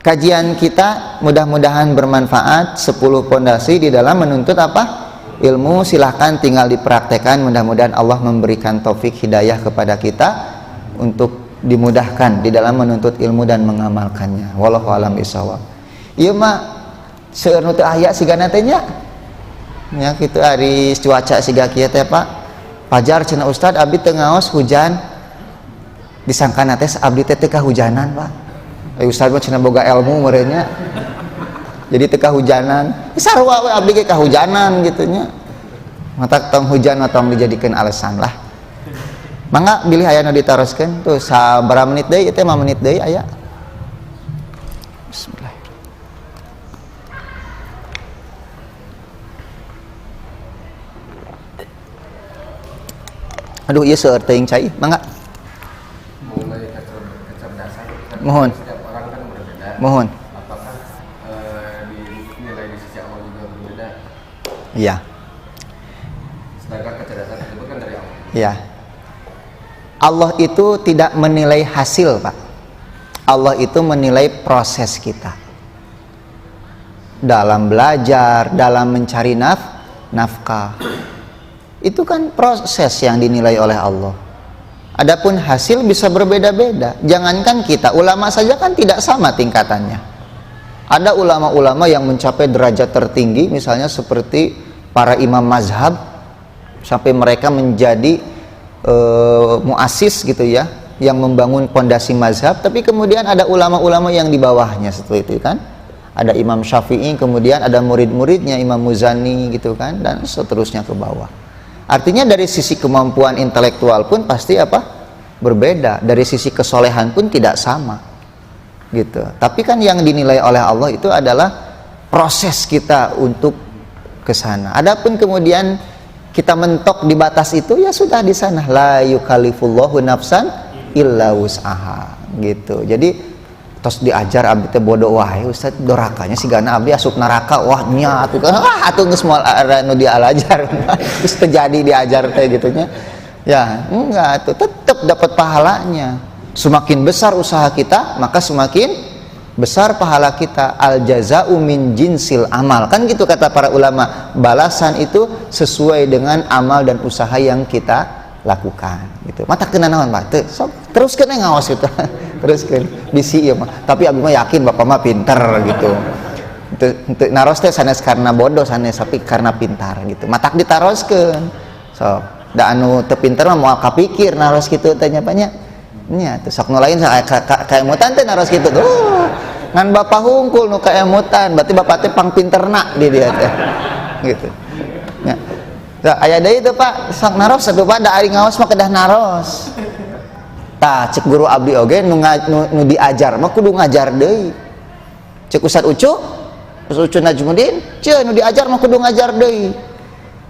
kajian kita, mudah-mudahan bermanfaat. 10 pondasi di dalam menuntut ilmu, silahkan tinggal dipraktekkan. Mudah-mudahan Allah memberikan taufik hidayah kepada kita untuk dimudahkan di dalam menuntut ilmu dan mengamalkannya. Wallahu a'lam bishawab. Ieu mah seueur nu teu aya sigana teh nya. Nya kitu ari cuaca siga kieu teh Pak. Fajar cenah Ustad abdi teu ngaos hujan. Disangkana teh abdi teh kahujanan Pak. Ustad mah cenah boga ilmu meureun nya. Jadi teu kahujanan. Sarua we abdi ge kahujanan gitu nya. Matak tong hujan mah tong dijadikeun alasan lah. Mangga bilih aya nu ditaroskeun tuh sabaraha menit deui teh, 5 menit deui aya. Bismillah. Aduh ieu seueur teuing cai, mangga. Mulai kecerdasan Mohon. setiap orang kan berbeda. Mohon. Apakah nilai di sisi Allah juga berbeda? Iya. Sedangkan kecerdasan tersebut kan dari Allah. Iya. Allah itu tidak menilai hasil Pak. Allah itu menilai proses kita dalam belajar, dalam mencari nafkah. Itu kan proses yang dinilai oleh Allah. Adapun hasil bisa berbeda-beda. Jangankan kita, ulama saja kan tidak sama tingkatannya. Ada ulama-ulama yang mencapai derajat tertinggi, misalnya seperti para imam mazhab, sampai mereka menjadi muassis gitu ya, yang membangun pondasi mazhab. Tapi kemudian ada ulama-ulama yang di bawahnya setelah itu kan. Ada Imam Syafi'i, kemudian ada murid-muridnya Imam Muzani gitu kan, dan seterusnya ke bawah. Artinya dari sisi kemampuan intelektual pun pasti berbeda, dari sisi kesolehan pun tidak sama gitu. Tapi kan yang dinilai oleh Allah itu adalah proses kita untuk ke sana. Adapun kemudian kita mentok di batas itu, ya sudah di sana, la yukallifullahu nafsan illa wus'aha gitu. Jadi terus diajar abdi teh bodoh wae Ustaz, dorakanya sigana abdi asup neraka, wah nya atuh atuh geus moal anu dialajar terus terjadi diajar teh gitu nya. Ya, enggak tuh, tetap dapat pahalanya. Semakin besar usaha kita, maka semakin besar pahala kita. Al jaza'u min jinsil amal, kan gitu kata para ulama. Balasan itu sesuai dengan amal dan usaha yang kita lakukan gitu. Mata kena naon Pak? Teu, sok teruskeun ngaos gitu. Teruskeun bisi ieu mah. Tapi abi mah yakin bapak mah pinter gitu. Teu naros teh sanes karena bodoh, sanes tapi karena pintar gitu. Matak ditaroskeun. Sok da anu teu pinter mah moal kapikir naros kitu teh nya nya. Nya teu sok nu lain kayak mutan teh naros kitu. ngan bapak hungkul nu kaemutan berarti bapak teh pang pinterna di dia teh gitu ya. Nah, aya deui teh Pak sok naros atuh Pak da ari ngaos mah kedah naros tah cek guru abdi oge nu diajar mah kudu ngajar deui cek Ustad Ucu Najmudin ceun nu diajar mah kudu ngajar deui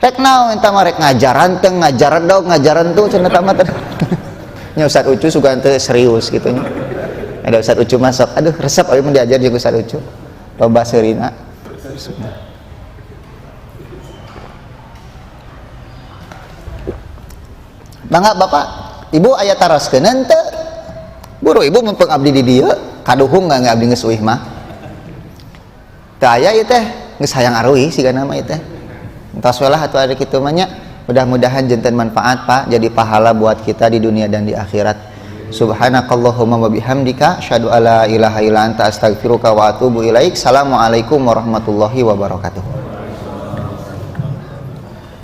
rek naon eta mah rek ngajaran teh ngajaran dog ngajaran tuh cenah tah mah nya Ustad Ucu suka teu serius gitu nya ada Ustad Ucu masuk aduh resep abi mun diajar jeung Ustad Ucu loba seurina bangga Bapak Ibu aya taroskeun teu buru Ibu mumpung abdi di dieu kaduhung nggak abdi geus uih mah teu aya ieu teh geus hayang aruih sigana mah ieu teh entos we lah atuh ari kitu mah nya mudah-mudahan janten manfaat Pak jadi pahala buat kita di dunia dan di akhirat. Subhanakallahumma wa bihamdika asyhadu alla ilaha illa anta astaghfiruka wa atubu ilaik. Assalamualaikum warahmatullahi wabarakatuh.